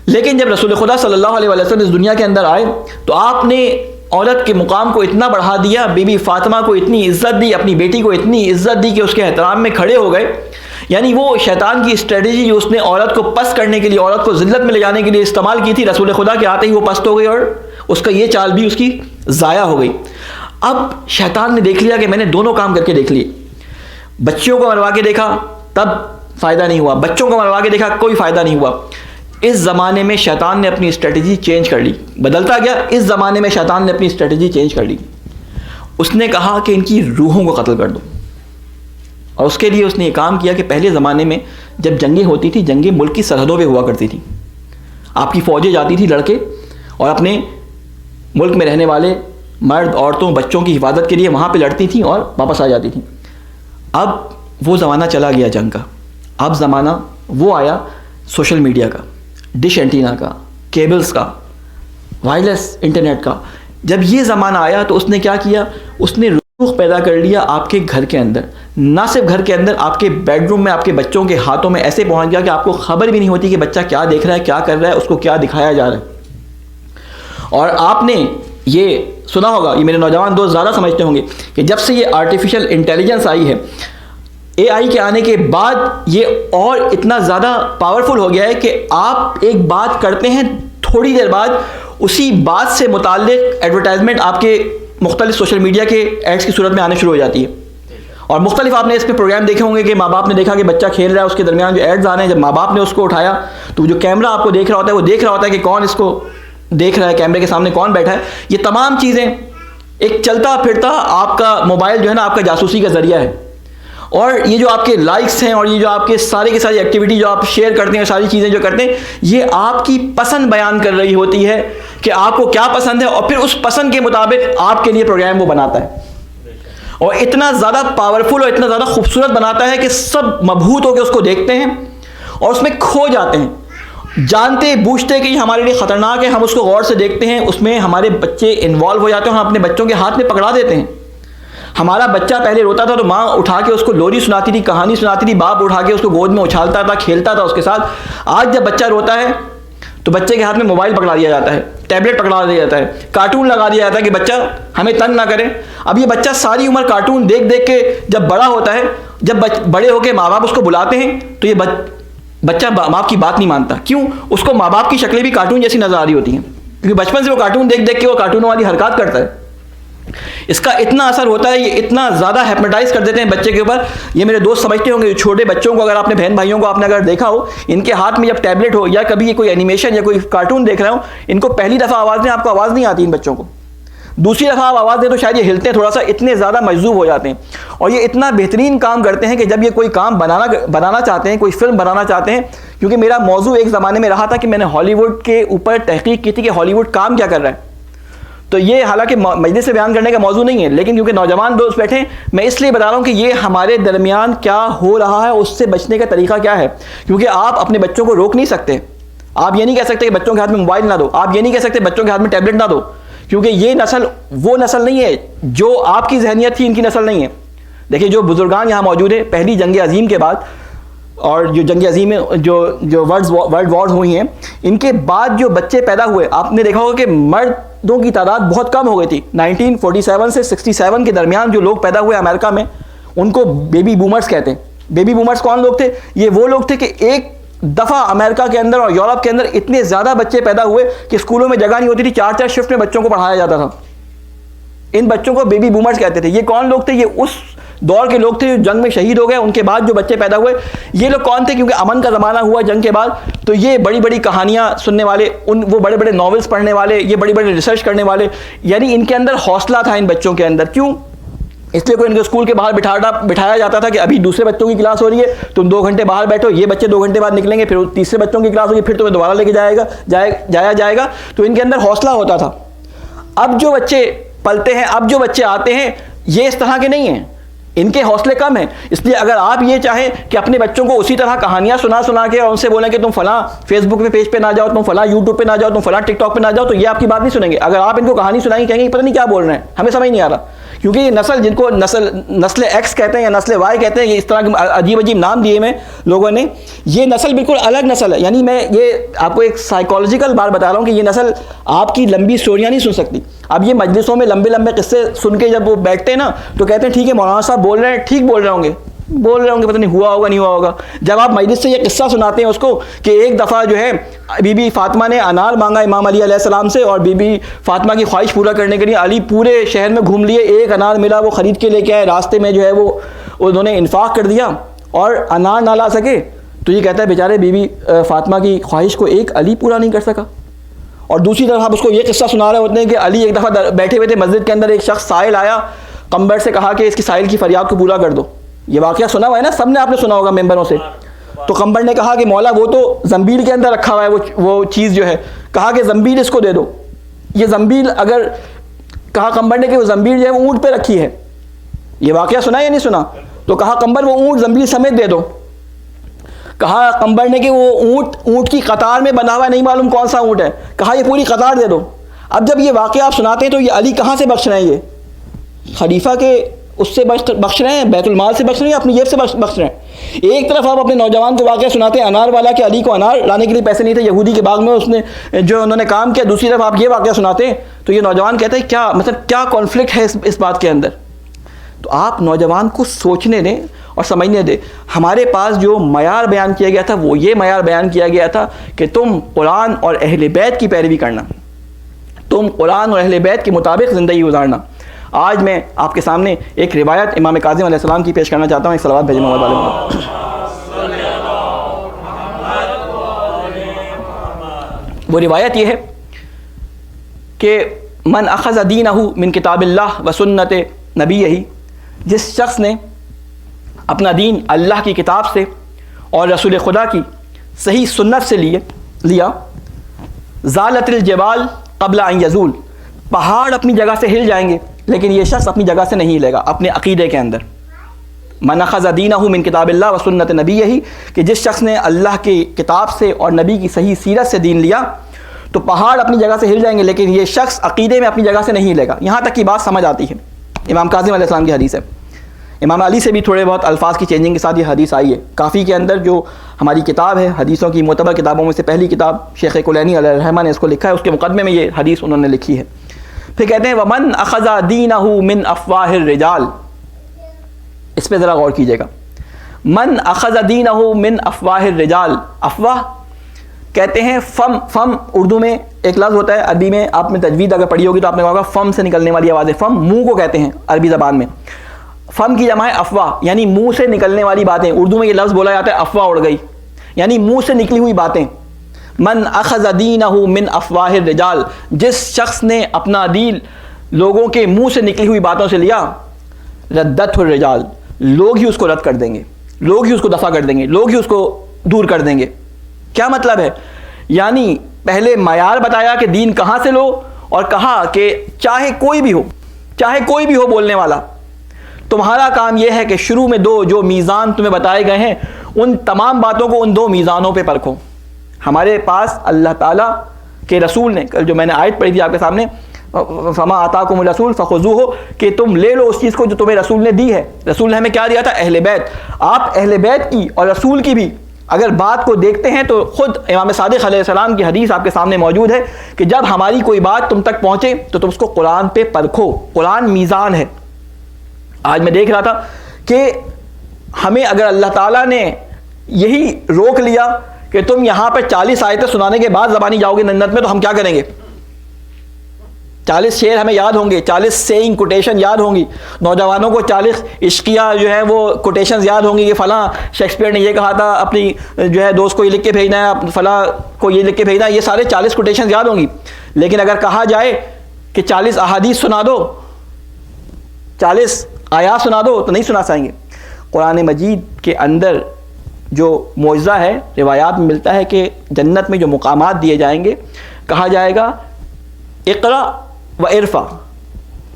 A: لیکن جب رسول خدا صلی اللہ علیہ وآلہ وسلم اس دنیا کے اندر آئے تو آپ نے عورت کے مقام کو اتنا بڑھا دیا، بی بی فاطمہ کو اتنی عزت دی، اپنی بیٹی کو اتنی عزت دی کہ اس کے احترام میں کھڑے ہو گئے. یعنی وہ شیطان کی اسٹریٹجی جو اس نے عورت کو پست کرنے کے لیے، عورت کو ذلت میں لے جانے کے لیے استعمال کی تھی، رسول خدا کے آتے ہی وہ پست ہو گئی اور اس کا یہ چال بھی اس کی ضائع ہو گئی. اب شیطان نے دیکھ لیا کہ میں نے دونوں کام کر کے دیکھ لیے. بچیوں کو مروا کے دیکھا تب فائدہ نہیں ہوا، بچوں کو مروا کے دیکھا کوئی فائدہ نہیں ہوا. اس زمانے میں شیطان نے اپنی اسٹریٹجی چینج کر لی، بدلتا گیا. اس زمانے میں شیطان نے اپنی اسٹریٹجی چینج کر لی. اس نے کہا کہ ان کی روحوں کو قتل کر دو. اور اس کے لیے اس نے یہ کام کیا کہ پہلے زمانے میں جب جنگیں ہوتی تھی، جنگیں ملک کی سرحدوں پہ ہوا کرتی تھیں. آپ کی فوجیں جاتی تھی، لڑکے اور اپنے ملک میں رہنے والے مرد، عورتوں، بچوں کی حفاظت کے لیے وہاں پہ لڑتی تھیں اور واپس آ جاتی تھیں. اب وہ زمانہ چلا گیا جنگ کا. اب زمانہ وہ آیا سوشل میڈیا کا، ڈش اینٹینا کا، کیبلز کا، وائرلیس انٹرنیٹ کا. جب یہ زمانہ آیا تو اس نے کیا کیا، اس نے روح پیدا کر لیا آپ کے گھر کے اندر. نہ صرف گھر کے اندر، آپ کے بیڈ روم میں، آپ کے بچوں کے ہاتھوں میں ایسے پہنچ گیا کہ آپ کو خبر بھی نہیں ہوتی کہ بچہ کیا دیکھ رہا ہے، کیا کر رہا ہے، اس کو کیا دکھایا جا رہا ہے. اور آپ نے یہ سنا ہوگا، یہ میرے نوجوان دوست زیادہ سمجھتے ہوں گے کہ جب سے یہ آرٹیفیشل انٹیلیجنس آئی ہے، اے آئی کے آنے کے بعد یہ اور اتنا زیادہ پاورفل ہو گیا ہے کہ آپ ایک بات کرتے ہیں، تھوڑی دیر بعد اسی بات سے متعلق ایڈورٹائزمنٹ آپ کے مختلف سوشل میڈیا کے ایڈس کی صورت میں آنے شروع ہو جاتی ہے. اور مختلف آپ نے اس پہ پروگرام دیکھے ہوں گے کہ ماں باپ نے دیکھا کہ بچہ کھیل رہا ہے، اس کے درمیان جو ایڈز آنے ہیں، جب ماں باپ نے اس کو اٹھایا تو جو کیمرہ آپ کو دیکھ رہا ہوتا ہے وہ دیکھ رہا ہوتا ہے کہ کون اس کو دیکھ رہا ہے، کیمرے کے سامنے کون بیٹھا ہے. یہ تمام چیزیں ایک چلتا پھرتا آپ کا موبائل جو ہے نا آپ کا جاسوسی کا ذریعہ ہے. اور یہ جو آپ کے لائکس ہیں اور یہ جو آپ کے سارے کی ساری ایکٹیویٹی جو آپ شیئر کرتے ہیں, ساری چیزیں جو کرتے ہیں, یہ آپ کی پسند بیان کر رہی ہوتی ہے کہ آپ کو کیا پسند ہے, اور پھر اس پسند کے مطابق آپ کے لیے پروگرام وہ بناتا ہے. اور اتنا زیادہ پاورفل اور اتنا زیادہ خوبصورت بناتا ہے کہ سب مبہوت ہو کے اس کو دیکھتے ہیں اور اس میں کھو جاتے ہیں, جانتے بوجھتے کہ یہ ہمارے لیے خطرناک ہے. ہم اس کو غور سے دیکھتے ہیں, اس میں ہمارے بچے انوالو ہو جاتے ہیں, ہم اپنے بچوں کے ہاتھ میں پکڑا دیتے ہیں. ہمارا بچہ پہلے روتا تھا تو ماں اٹھا کے اس کو لوری سناتی تھی, کہانی سناتی تھی, باپ اٹھا کے اس کو گود میں اچھالتا تھا, کھیلتا تھا اس کے ساتھ. آج جب بچہ روتا ہے تو بچے کے ہاتھ میں موبائل پکڑا دیا جاتا ہے, ٹیبلٹ پکڑا دیا جاتا ہے, کارٹون لگا دیا جاتا ہے کہ بچہ ہمیں تنگ نہ کرے. اب یہ بچہ ساری عمر کارٹون دیکھ دیکھ کے جب بڑا ہوتا ہے, جب بڑے ہو کے ماں باپ اس کو بلاتے ہیں تو یہ بچہ ماں باپ کی بات نہیں مانتا. کیوں؟ اس کو ماں باپ کی شکلیں بھی کارٹون جیسی نظر آ رہی ہوتی ہیں, کیونکہ بچپن سے وہ کارٹون دیکھ دیکھ کے وہ کارٹونوں والی حرکات کرتا ہے. اس کا اتنا اثر ہوتا ہے, یہ اتنا زیادہ ہیپنوٹائز کر دیتے ہیں بچے کے اوپر. یہ میرے دوست سمجھتے ہوں گے, چھوٹے بچوں کو اگر آپ نے بہن بھائیوں کو آپ نے اگر دیکھا ہو, ان کے ہاتھ میں جب ٹیبلٹ ہو یا کبھی یہ کوئی اینیمیشن یا کوئی کارٹون دیکھ رہے ہوں, ان کو پہلی دفعہ آواز دیں آپ کو آواز نہیں آتی ان بچوں کو, دوسری دفعہ آپ آواز دیں تو شاید یہ ہلتے ہیں تھوڑا سا, اتنے زیادہ مجذوب ہو جاتے ہیں. اور یہ اتنا بہترین کام کرتے ہیں کہ جب یہ کوئی کام بنانا چاہتے ہیں, کوئی فلم بنانا چاہتے ہیں, کیونکہ میرا موضوع ایک زمانے میں رہا تھا کہ میں نے ہالی ووڈ کے اوپر تحقیق کی تھی کہ ہالی ووڈ کام کیا کر رہا ہے. تو یہ حالانکہ مجلس سے بیان کرنے کا موضوع نہیں ہے, لیکن کیونکہ نوجوان دوست بیٹھے ہیں میں اس لیے بتا رہا ہوں کہ یہ ہمارے درمیان کیا ہو رہا ہے, اس سے بچنے کا طریقہ کیا ہے. کیونکہ آپ اپنے بچوں کو روک نہیں سکتے, آپ یہ نہیں کہہ سکتے کہ بچوں کے ہاتھ میں موبائل نہ دو, آپ یہ نہیں کہہ سکتے بچوں کے ہاتھ میں ٹیبلٹ نہ دو, کیونکہ یہ نسل وہ نسل نہیں ہے جو آپ کی ذہنیت تھی, ان کی نسل نہیں ہے. دیکھیے جو بزرگان یہاں موجود ہیں پہلی جنگ عظیم کے بعد, اور جو جنگ عظیم میں جو ورلڈ وارز ہوئی ہیں, ان کے بعد جو بچے پیدا ہوئے, آپ نے دیکھا ہوگا کہ مردوں کی تعداد بہت کم ہو گئی تھی. 1947 سے 67 کے درمیان جو لوگ پیدا ہوئے امریکہ میں, ان کو بیبی بومرز کہتے ہیں. بیبی بومرز کون لوگ تھے؟ یہ وہ لوگ تھے کہ ایک دفعہ امریکہ کے اندر اور یورپ کے اندر اتنے زیادہ بچے پیدا ہوئے کہ اسکولوں میں جگہ نہیں ہوتی تھی, 4 شفٹ میں بچوں کو پڑھایا جاتا تھا. ان بچوں کو بیبی بومرز کہتے تھے. یہ کون لوگ تھے؟ یہ اس دور کے لوگ تھے جو جنگ میں شہید ہو گئے, ان کے بعد جو بچے پیدا ہوئے. یہ لوگ کون تھے؟ کیونکہ امن کا زمانہ ہوا جنگ کے بعد, تو یہ بڑی بڑی کہانیاں سننے والے, وہ بڑے بڑے ناولز پڑھنے والے, یہ بڑی بڑی ریسرچ کرنے والے, یعنی ان کے اندر حوصلہ تھا ان بچوں کے اندر. کیوں؟ اس لیے کوئی ان کو اسکول کے باہر بٹھایا جاتا تھا کہ ابھی دوسرے بچوں کی کلاس ہو رہی ہے, تم 2 گھنٹے باہر بیٹھو, یہ بچے 2 گھنٹے بعد نکلیں گے, پھر تیسرے بچوں کی کلاس ہوگی, پھر تمہیں دوبارہ لے کے جایا جائے گا. تو ان کے اندر حوصلہ ہوتا تھا. اب جو بچے پلتے ہیں, اب جو بچے آتے ہیں, یہ اس طرح کے نہیں ہیں, ان کے حوصلے کم ہیں. اس لیے اگر آپ یہ چاہیں کہ اپنے بچوں کو اسی طرح کہانیاں سنا کے اور ان سے بولیں کہ تم فلاں فیس بک پہ پیج پہ نہ جاؤ, تم فلاں یوٹیوب پہ نہ جاؤ, تم فلاں ٹک ٹاک پہ نہ جاؤ, تو یہ آپ کی بات نہیں سنیں گے. اگر آپ ان کو کہانی سنائیں گے کہیں گے پتہ نہیں کیا بول رہے ہیں, ہمیں سمجھ نہیں آ رہا. کیونکہ یہ نسل, جن کو نسل ایکس کہتے ہیں یا نسل وائی کہتے ہیں, یہ اس طرح کے عجیب عجیب نام دیے میں لوگوں نے, یہ نسل بالکل الگ نسل ہے. یعنی میں یہ آپ کو ایک سائیکالوجیکل بات بتا رہا ہوں کہ یہ نسل آپ کی لمبی اسٹوریاں نہیں سن سکتی. اب یہ مجلسوں میں لمبے لمبے قصے سن کے جب وہ بیٹھتے ہیں نا, تو کہتے ہیں ٹھیک ہے مولانا صاحب بول رہے ہیں, ٹھیک بول رہے ہوں گے, پتہ نہیں ہوا ہوگا نہیں ہوا ہوگا. جب آپ مجلس سے یہ قصہ سناتے ہیں اس کو کہ ایک دفعہ جو ہے بی بی فاطمہ نے انار مانگا امام علی علیہ السلام سے, اور بی بی فاطمہ کی خواہش پورا کرنے کے لیے علی پورے شہر میں گھوم لیے, ایک انار ملا وہ خرید کے لے کے آئے, راستے میں جو ہے وہ انہوں نے انفاق کر دیا اور انار نہ لا سکے, تو یہ کہتا ہے بیچارے بی بی فاطمہ کی خواہش کو ایک علی پورا نہیں کر سکا. اور دوسری طرف آپ اس کو یہ قصہ سنا رہے ہوتے ہیں کہ علی ایک دفعہ بیٹھے ہوئے تھے مسجد کے اندر, ایک شخص سائل آیا, قمبر سے کہا کہ اس کی سائل کی فریاد کو پورا کر دو. یہ واقعہ سنا ہوا ہے نا, سب نے آپ نے سنا ہوگا ممبروں سے. تو قمبر نے کہا کہ مولا وہ تو زنبیل کے اندر رکھا ہوا ہے وہ چیز جو ہے, کہا کہ زنبیل اس کو دے دو. یہ زنبیل اگر کہا قمبر نے کہ وہ زنبیل جو ہے وہ اونٹ پہ رکھی ہے. یہ واقعہ سنا یا نہیں سنا؟ تو کہا قمبر وہ اونٹ زنبیل سمیت دے دو. کہا قمبر نے کہ وہ اونٹ کی قطار میں بنا ہوا ہے, نہیں معلوم کون سا اونٹ ہے, کہا یہ پوری قطار دے دو. اب جب یہ واقعہ آپ سناتے ہیں تو یہ علی کہاں سے بخش رہے ہیں؟ یہ خلیفہ کے اس سے بخش رہے ہیں, بیت المال سے بخش رہے ہیں, اپنی جیب سے بخش رہے ہیں. ایک طرف آپ اپنے نوجوان کو واقعہ سناتے ہیں انار والا کہ علی کو انار لانے کے لیے پیسے نہیں تھے, یہودی کے باغ میں اس نے جو انہوں نے کام کیا, دوسری طرف آپ یہ واقعہ سناتے ہیں. تو یہ نوجوان کہتے ہیں کیا مطلب کیا کانفلکٹ ہے اس بات کے اندر. تو آپ نوجوان کو سوچنے دیں اور سمجھنے دیں. ہمارے پاس جو معیار بیان کیا گیا تھا وہ یہ معیار بیان کیا گیا تھا کہ تم قرآن اور اہل بیت کی پیروی کرنا, تم قرآن اور اہل بیت کے مطابق زندگی گزارنا. آج میں آپ کے سامنے ایک روایت امام کاظم علیہ السلام کی پیش کرنا چاہتا ہوں. ایک صلوات بھیجیں محمد علیہ. وہ روایت یہ ہے کہ من اخذ دینہ من کتاب اللہ و سنت نبیہ، جس شخص نے اپنا دین اللہ کی کتاب سے اور رسول خدا کی صحیح سنت سے لیا، زالت الجبال قبل ان یزول، پہاڑ اپنی جگہ سے ہل جائیں گے لیکن یہ شخص اپنی جگہ سے نہیں ہلے گا اپنے عقیدے کے اندر۔ من اخذ دینہ من کتاب اللہ و سنت نبیہ، کہ جس شخص نے اللہ کی کتاب سے اور نبی کی صحیح سیرت سے دین لیا تو پہاڑ اپنی جگہ سے ہل جائیں گے لیکن یہ شخص عقیدے میں اپنی جگہ سے نہیں ہلے گا۔ یہاں تک کی بات سمجھ آتی ہے، امام کاظم علیہ السلام کی حدیث ہے۔ امام علی سے بھی تھوڑے بہت الفاظ کی چینجنگ کے ساتھ یہ حدیث آئی ہے۔ کافی کے اندر جو ہماری کتاب ہے، حدیثوں کی معتبر کتابوں میں سے پہلی کتاب شیخ کلینی علیہ الرحمہ نے اس کو لکھا ہے، اس کے مقدمے میں یہ حدیث انہوں نے لکھی ہے۔ پھر کہتے ہیں وَمَنْ أَخَذَ دِينَهُ مِنْ أَفْوَاهِ الرِّجَالِ، اس پہ ذرا غور کیجیے گا۔ من اخذ دینہ من افواہ الرجال، افواہ کہتے ہیں فم اردو میں ایک لفظ ہوتا ہے، عربی میں آپ نے تجوید اگر پڑھی ہوگی تو آپ نے کہا ہوگا فم سے نکلنے والی آوازیں، فم منہ کو کہتے ہیں عربی زبان میں، فم کی جمع ہے افواہ، یعنی منہ سے نکلنے والی باتیں۔ اردو میں یہ لفظ بولا جاتا ہے افواہ اڑ گئی، یعنی منہ سے نکلی ہوئی باتیں۔ من اخذ دینہ من افواہ الرجال، جس شخص نے اپنا دین لوگوں کے منہ سے نکلی ہوئی باتوں سے لیا، ردت الرجال، لوگ ہی اس کو رد کر دیں گے، لوگ ہی اس کو دفع کر دیں گے، لوگ ہی اس کو دور کر دیں گے۔ کیا مطلب ہے؟ یعنی پہلے معیار بتایا کہ دین کہاں سے لو، اور کہا کہ چاہے کوئی بھی ہو بولنے والا، تمہارا کام یہ ہے کہ شروع میں جو میزان تمہیں بتائے گئے ہیں ان تمام باتوں کو ان 2 میزانوں پہ پرکھو۔ ہمارے پاس اللہ تعالیٰ کے رسول نے، جو میں نے آیت پڑھی تھی آپ کے سامنے، فما آتاکم الرسول فخذوہ، کہ تم لے لو اس چیز کو جو تمہیں رسول نے دی ہے۔ رسول نے ہمیں کیا دیا تھا؟ اہل بیت۔ آپ اہل بیت کی اور رسول کی بھی اگر بات کو دیکھتے ہیں تو خود امام صادق علیہ السلام کی حدیث آپ کے سامنے موجود ہے کہ جب ہماری کوئی بات تم تک پہنچے تو تم اس کو قرآن پہ پرکھو، قرآن میزان ہے۔ آج میں دیکھ رہا تھا کہ ہمیں اگر اللہ تعالیٰ نے یہی روک لیا کہ تم یہاں پہ 40 آیتیں سنانے کے بعد زبانی جاؤ گے جنت میں، تو ہم کیا کریں گے؟ 40 شعر ہمیں یاد ہوں گے، 40 سیئنگ کوٹیشن یاد ہوں گی، نوجوانوں کو 40 عشقیہ جو ہے وہ کوٹیشنز یاد ہوں گی کہ فلاں شیکسپیئر نے یہ کہا تھا، اپنی جو ہے دوست کو یہ لکھ کے بھیجنا ہے، فلاں کو یہ لکھ کے بھیجنا ہے، یہ سارے 40 کوٹیشنز یاد ہوں گی۔ لیکن اگر کہا جائے کہ 40 احادیث سنا دو، 40 آیات سنا دو، تو نہیں سنا سکیں گے۔ قرآن مجید کے اندر جو معجزہ ہے، روایات میں ملتا ہے کہ جنت میں جو مقامات دیے جائیں گے، کہا جائے گا اقرا و ارفع،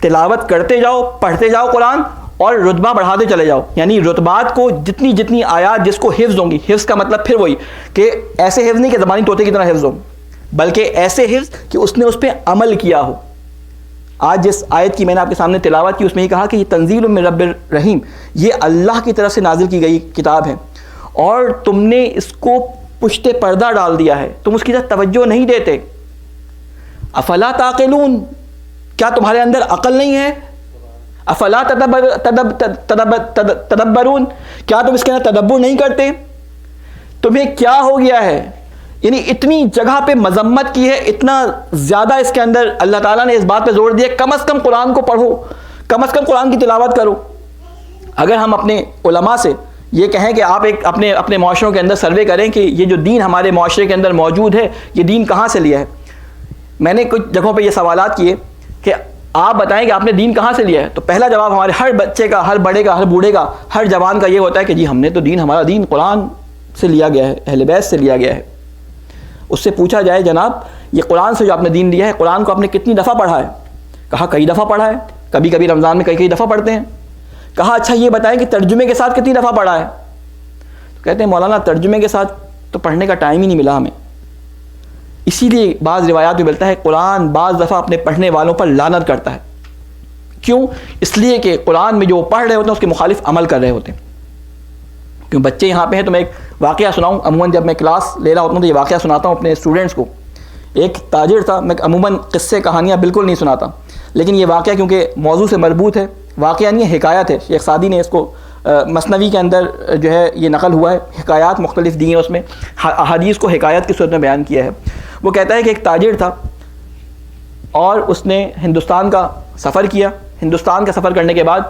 A: تلاوت کرتے جاؤ، پڑھتے جاؤ قرآن اور رتبہ بڑھاتے چلے جاؤ، یعنی رتبات کو جتنی آیات جس کو حفظ ہوں گی، حفظ کا مطلب پھر وہی کہ ایسے حفظ نہیں کہ زبانی طوطے کی طرح حفظ ہو، بلکہ ایسے حفظ کہ اس نے اس پہ عمل کیا ہو۔ آج جس آیت کی میں نے آپ کے سامنے تلاوت کی اس میں یہ کہا کہ یہ تنزیل من رب الرحیم، یہ اللہ کی طرف سے نازل کی گئی کتاب ہے اور تم نے اس کو پشت پردہ ڈال دیا ہے، تم اس کی طرف توجہ نہیں دیتے۔ افلا تعقلون، کیا تمہارے اندر عقل نہیں ہے؟ افلا تدبرون، کیا تم اس کے اندر تدبر نہیں کرتے؟ تمہیں کیا ہو گیا ہے؟ یعنی اتنی جگہ پہ مذمت کی ہے، اتنا زیادہ اس کے اندر اللہ تعالیٰ نے اس بات پہ زور دیا کم از کم قرآن کو پڑھو، کم از کم قرآن کی تلاوت کرو۔ اگر ہم اپنے علماء سے یہ کہیں کہ آپ ایک اپنے معاشروں کے اندر سروے کریں کہ یہ جو دین ہمارے معاشرے کے اندر موجود ہے یہ دین کہاں سے لیا ہے، میں نے کچھ جگہوں پہ یہ سوالات کیے کہ آپ بتائیں کہ آپ نے دین کہاں سے لیا ہے، تو پہلا جواب ہمارے ہر بچے کا، ہر بڑے کا، ہر بوڑھے کا، ہر جوان کا یہ ہوتا ہے کہ جی ہم نے تو ہمارا دین قرآن سے لیا گیا ہے، اہل بیت سے لیا گیا ہے۔ اس سے پوچھا جائے جناب یہ قرآن سے جو آپ نے دین لیا ہے، قرآن کو آپ نے کتنی دفعہ پڑھا ہے؟ کہا کئی دفعہ پڑھا ہے، کبھی کبھی رمضان میں کئی دفعہ پڑھتے ہیں۔ کہا اچھا یہ بتائیں کہ ترجمے کے ساتھ کتنی دفعہ پڑھا ہے؟ تو کہتے ہیں مولانا ترجمے کے ساتھ تو پڑھنے کا ٹائم ہی نہیں ملا ہمیں۔ اسی لیے بعض روایات میں ملتا ہے قرآن بعض دفعہ اپنے پڑھنے والوں پر لعنت کرتا ہے۔ کیوں؟ اس لیے کہ قرآن میں جو پڑھ رہے ہوتے ہیں اس کے مخالف عمل کر رہے ہوتے ہیں۔ کیوں بچے یہاں پہ ہیں تو میں ایک واقعہ سناؤں، عموماً جب میں کلاس لے رہا ہوتا ہوں تو یہ واقعہ سناتا ہوں اپنے اسٹوڈنٹس کو۔ ایک تاجر تھا، میں عموماً قصے کہانیاں بالکل نہیں سناتا، لیکن یہ واقعہ کیونکہ موضوع سے مربوط ہے، واقعہ نہیں ہے حکایت ہے، شیخ سعدی نے اس کو مثنوی کے اندر جو ہے یہ نقل ہوا ہے، حکایات مختلف دی ہیں، اس میں احادیث کو حکایت کی صورت میں بیان کیا ہے۔ وہ کہتا ہے کہ ایک تاجر تھا اور اس نے ہندوستان کا سفر کیا، ہندوستان کا سفر کرنے کے بعد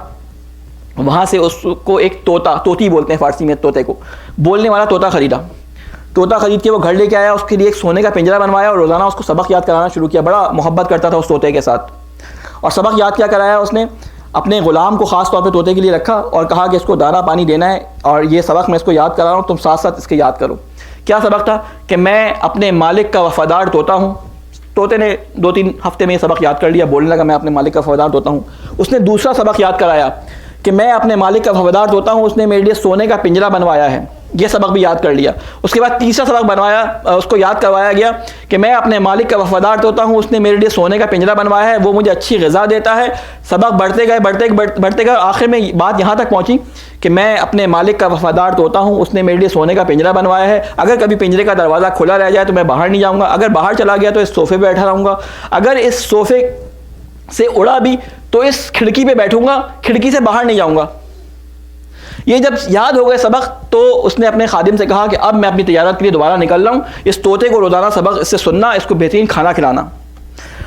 A: وہاں سے اس کو ایک طوطی بولتے ہیں فارسی میں، طوطے کو بولنے والا طوطا خریدا۔ طوطا خرید کے وہ گھر لے کے آیا, اس کے لیے ایک سونے کا پنجرا بنوایا اور روزانہ اس کو سبق یاد کرانا شروع کیا. بڑا محبت کرتا تھا اس طوطے کے ساتھ. اور سبق یاد کیا کرایا اس نے, اپنے غلام کو خاص طور پہ طوطے کے لیے رکھا اور کہا کہ اس کو دانہ پانی دینا ہے اور یہ سبق میں اس کو یاد کرا رہا ہوں, تم ساتھ ساتھ اس کے یاد کرو. کیا سبق تھا کہ میں اپنے مالک کا وفادار طوطا ہوں. طوطے نے 2-3 ہفتے میں یہ سبق یاد کر لیا, بولنے لگا میں اپنے مالک کا وفادار طوطا ہوں. اس نے دوسرا سبق یاد کرایا کہ میں اپنے مالک کا وفادار طوطا ہوں, اس نے میرے لیے سونے کا پنجرا بنوایا ہے. یہ سبق بھی یاد کر لیا. اس کے بعد تیسرا سبق بنوایا, اس کو یاد کروایا گیا کہ میں اپنے مالک کا وفادار طوطا ہوں, اس نے میرے لیے سونے کا پنجرا بنوایا ہے, وہ مجھے اچھی غذا دیتا ہے. سبق بڑھتے گئے, آخر میں بات یہاں تک پہنچی کہ میں اپنے مالک کا وفادار طوطا ہوں, اس نے میرے لیے سونے کا پنجرا بنوایا ہے. اگر کبھی پنجرے کا دروازہ کھلا رہ جائے تو میں باہر نہیں جاؤں گا, اگر باہر چلا گیا تو اس صوفے پہ بیٹھا رہوں گا, اگر اس صوفے سے اڑا بھی تو اس کھڑکی پہ بیٹھوں گا, کھڑکی سے باہر نہیں جاؤں گا. یہ جب یاد ہو گئے سبق تو اس نے اپنے خادم سے کہا کہ اب میں اپنی تجارت کے لیے دوبارہ نکل رہا ہوں, اس طوطے کو روزانہ سبق اس سے سننا, اس کو بہترین کھانا کھلانا.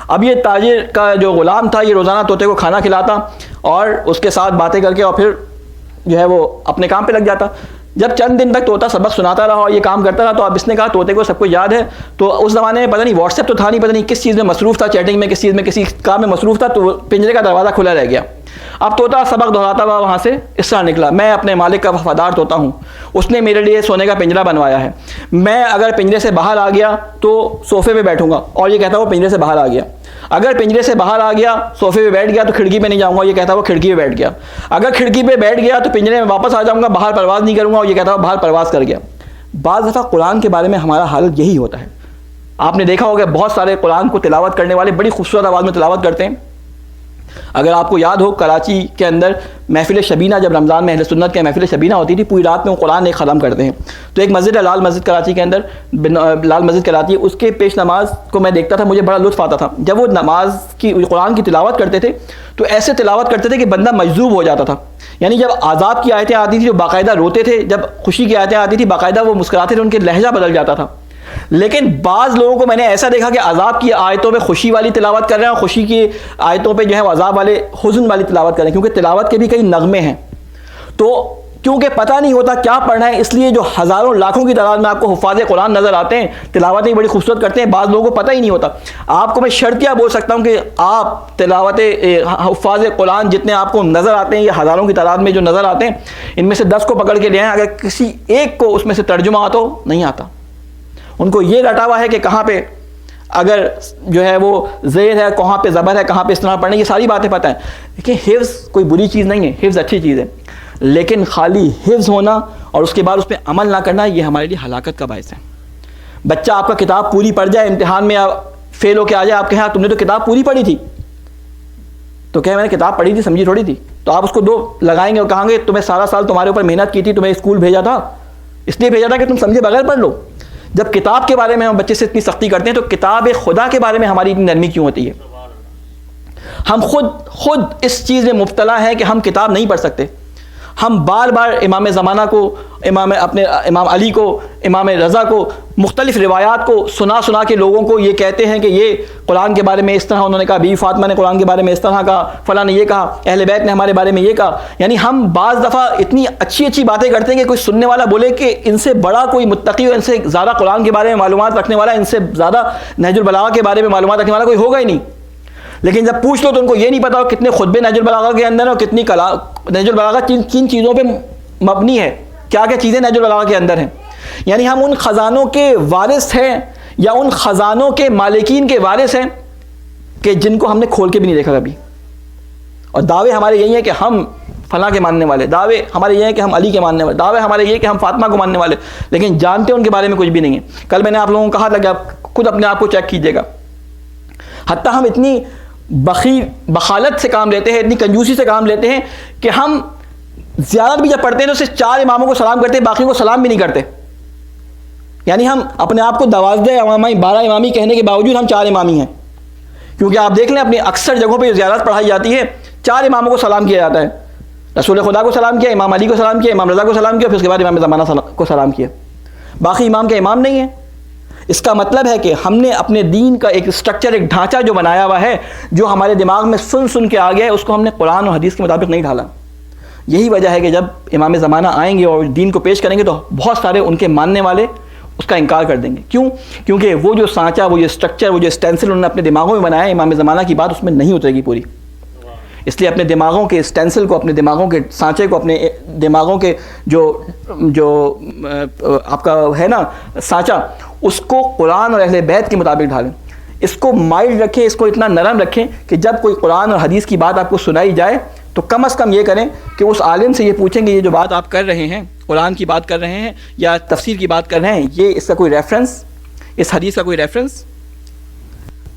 A: اب یہ تاجر کا جو غلام تھا یہ روزانہ طوطے کو کھانا کھلاتا اور اس کے ساتھ باتیں کر کے اور پھر جو ہے وہ اپنے کام پہ لگ جاتا. جب چند دن تک طوطا سبق سناتا رہا اور یہ کام کرتا رہا تو اب اس نے کہا طوطے کو سب کچھ یاد ہے. تو اس زمانے میں پتہ نہیں واٹس ایپ تو تھا نہیں, پتہ نہیں کس چیز میں مصروف تھا, چیٹنگ میں کسی کام میں مصروف تھا, تو پنجرے کا دروازہ کھلا رہ گیا. اب طوطا سبق دہراتا ہوا وہاں سے اس طرح نکلا, میں اپنے مالک کا وفادار طوطا ہوں, اس نے میرے لیے سونے کا پنجرا بنوایا ہے. میں اگر پنجرے سے باہر آ گیا تو صوفے پہ بیٹھوں گا, اور یہ کہتا وہ پنجرے سے باہر آ گیا. اگر پنجرے سے باہر آ گیا صوفے پہ بیٹھ گیا تو کھڑکی پہ نہیں جاؤں گا, یہ کہتا وہ کھڑکی پہ بیٹھ گیا. اگر کھڑکی پہ بیٹھ گیا تو پنجرے میں واپس آ جاؤں گا, باہر پرواز نہیں کروں گا, اور یہ کہتا وہ باہر پرواز کر گیا. بعض دفعہ قرآن کے بارے میں ہمارا حالت یہی ہوتا ہے. آپ نے دیکھا ہوگا بہت سارے قرآن کو تلاوت کرنے والے بڑی خوبصورت آواز میں تلاوت کرتے ہیں. اگر آپ کو یاد ہو کراچی کے اندر محفل شبینہ, جب رمضان میں اہل سنت کے محفل شبینہ ہوتی تھی, پوری رات میں وہ قرآن ایک ختم کرتے ہیں. تو ایک مسجد ہے لال مسجد کراچی کے اندر, لال مسجد کراچی, اس کے پیش نماز کو میں دیکھتا تھا, مجھے بڑا لطف آتا تھا. جب وہ نماز کی قرآن کی تلاوت کرتے تھے تو ایسے تلاوت کرتے تھے کہ بندہ مجذوب ہو جاتا تھا. یعنی جب عذاب کی آیتیں آتی تھی جو باقاعدہ روتے تھے, جب خوشی کی آیتیں آتی تھی باقاعدہ وہ مسکراتے تھے, ان کے لہجہ بدل جاتا تھا. لیکن بعض لوگوں کو میں نے ایسا دیکھا کہ عذاب کی آیتوں پہ خوشی والی تلاوت کر رہے ہیں اور خوشی کی آیتوں پہ جو ہے وہ عذاب والے حزن والی تلاوت کر رہے ہیں, کیونکہ تلاوت کے بھی کئی نغمے ہیں. تو کیونکہ پتہ نہیں ہوتا کیا پڑھنا ہے, اس لیے جو ہزاروں لاکھوں کی تعداد میں آپ کو حفاظ قرآن نظر آتے ہیں, تلاوتیں بڑی خوبصورت کرتے ہیں, بعض لوگوں کو پتہ ہی نہیں ہوتا. آپ کو میں شرطیہ بول سکتا ہوں کہ آپ تلاوت حفاظ قرآن جتنے آپ کو نظر آتے ہیں, یہ ہزاروں کی تعداد میں جو نظر آتے ہیں, ان میں سے 10 کو پکڑ کے لے آئیں, اگر کسی ایک کو اس میں سے ترجمہ آتا ہو, نہیں آتا. ان کو یہ رٹا ہوا ہے کہ کہاں پہ اگر جو ہے وہ زیر ہے, کہاں پہ زبر ہے, کہاں پہ اس طرح پڑھنا, یہ ساری باتیں پتہ ہیں. دیکھیں حفظ کوئی بری چیز نہیں ہے, حفظ اچھی چیز ہے, لیکن خالی حفظ ہونا اور اس کے بعد اس پہ عمل نہ کرنا یہ ہمارے لیے ہلاکت کا باعث ہے. بچہ آپ کا کتاب پوری پڑھ جائے, امتحان میں فیل ہو کے آ جائے, آپ کہیں تم نے تو کتاب پوری پڑھی تھی, تو کہیں میں نے کتاب پڑھی تھی سمجھی تھوڑی تھی, تو آپ اس کو 2 لگائیں گے اور کہیں گے تمہیں سارا سال تمہارے اوپر محنت کی تھی, تمہیں اسکول بھیجا تھا, اس لیے بھیجا تھا کہ تم سمجھے بغیر پڑھ لو. جب کتاب کے بارے میں ہم بچے سے اتنی سختی کرتے ہیں تو کتاب خدا کے بارے میں ہماری اتنی نرمی کیوں ہوتی ہے؟ ہم خود اس چیز میں مبتلا ہیں کہ ہم کتاب نہیں پڑھ سکتے. ہم بار بار امام زمانہ کو, امام علی کو, امام رضا کو, مختلف روایات کو سنا کے لوگوں کو یہ کہتے ہیں کہ یہ قرآن کے بارے میں اس طرح انہوں نے کہا, بیوی فاطمہ نے قرآن کے بارے میں اس طرح کہا, فلاں نے یہ کہا, اہل بیت نے ہمارے بارے میں یہ کہا. یعنی ہم بعض دفعہ اتنی اچھی باتیں کرتے ہیں کہ کوئی سننے والا بولے کہ ان سے بڑا کوئی متقی ہو, ان سے زیادہ قرآن کے بارے میں معلومات رکھنے والا, ان سے زیادہ نہج البلاغہ کے بارے میں معلومات رکھنے والا کوئی ہوگا ہی نہیں. لیکن جب پوچھ لو تو ان کو یہ نہیں پتا کتنے خطبے نہج البلاغہ کے اندر ہیں اور کتنی نہج البلاغہ کن چیزوں پہ مبنی ہے, کیا چیزیں نہج البلاغہ کے اندر ہیں. یعنی ہم ان خزانوں کے وارث ہیں یا ان خزانوں کے مالکین کے وارث ہیں کہ جن کو ہم نے کھول کے بھی نہیں دیکھا کبھی. اور دعوے ہمارے یہی ہیں کہ ہم فلاں کے ماننے والے, دعوے ہمارے یہ ہیں کہ ہم علی کے ماننے والے, دعوے ہمارے یہ کہ ہم فاطمہ کو ماننے والے, لیکن جانتے ان کے بارے میں کچھ بھی نہیں ہے. کل میں نے آپ لوگوں کو کہا تھا کہ آپ خود اپنے آپ کو چیک کیجیے گا. حتیٰ ہم اتنی بخالت سے کام لیتے ہیں, اتنی کنجوسی سے کام لیتے ہیں کہ ہم زیارت بھی جب پڑھتے ہیں تو صرف 4 اماموں کو سلام کرتے ہیں, باقیوں کو سلام بھی نہیں کرتے. یعنی ہم اپنے آپ کو 12 امامی 12 امامی کہنے کے باوجود ہم 4 امامی ہیں, کیونکہ آپ دیکھ لیں اپنی اکثر جگہوں پہ زیارت پڑھائی جاتی ہے, 4 اماموں کو سلام کیا جاتا ہے. رسول خدا کو سلام کیا, امام علی کو سلام کیا, امام رضا کو سلام کیا, پھر اس کے بعد امام زمانہ کو سلام کیا. باقی امام کے امام نہیں ہیں. اس کا مطلب ہے کہ ہم نے اپنے دین کا ایک اسٹرکچر, ایک ڈھانچہ جو بنایا ہوا ہے, جو ہمارے دماغ میں سن کے آ گیا ہے, اس کو ہم نے قرآن اور حدیث کے مطابق نہیں ڈھالا. یہی وجہ ہے کہ جب امام زمانہ آئیں گے اور دین کو پیش کریں گے تو بہت سارے ان کے ماننے والے اس کا انکار کر دیں گے. کیوں؟ کیونکہ وہ جو سانچہ، وہ جو اسٹرکچر، وہ جو اسٹینسل انہوں نے اپنے دماغوں میں بنایا ہے، امام زمانہ کی بات اس میں نہیں اترے گی پوری. اس لیے اپنے دماغوں کے اسٹینسل کو، اپنے دماغوں کے سانچے کو، اپنے دماغوں کے جو آپ کا ہے نا سانچہ، اس کو قرآن اور اہل بیت کے مطابق ڈھالیں. اس کو مائلڈ رکھیں، اس کو اتنا نرم رکھیں کہ جب کوئی قرآن اور حدیث کی بات آپ کو سنائی جائے تو کم از کم یہ کریں کہ اس عالم سے یہ پوچھیں کہ یہ جو بات آپ کر رہے ہیں، قرآن کی بات کر رہے ہیں یا تفسیر کی بات کر رہے ہیں، یہ اس کا کوئی ریفرنس، اس حدیث کا کوئی ریفرنس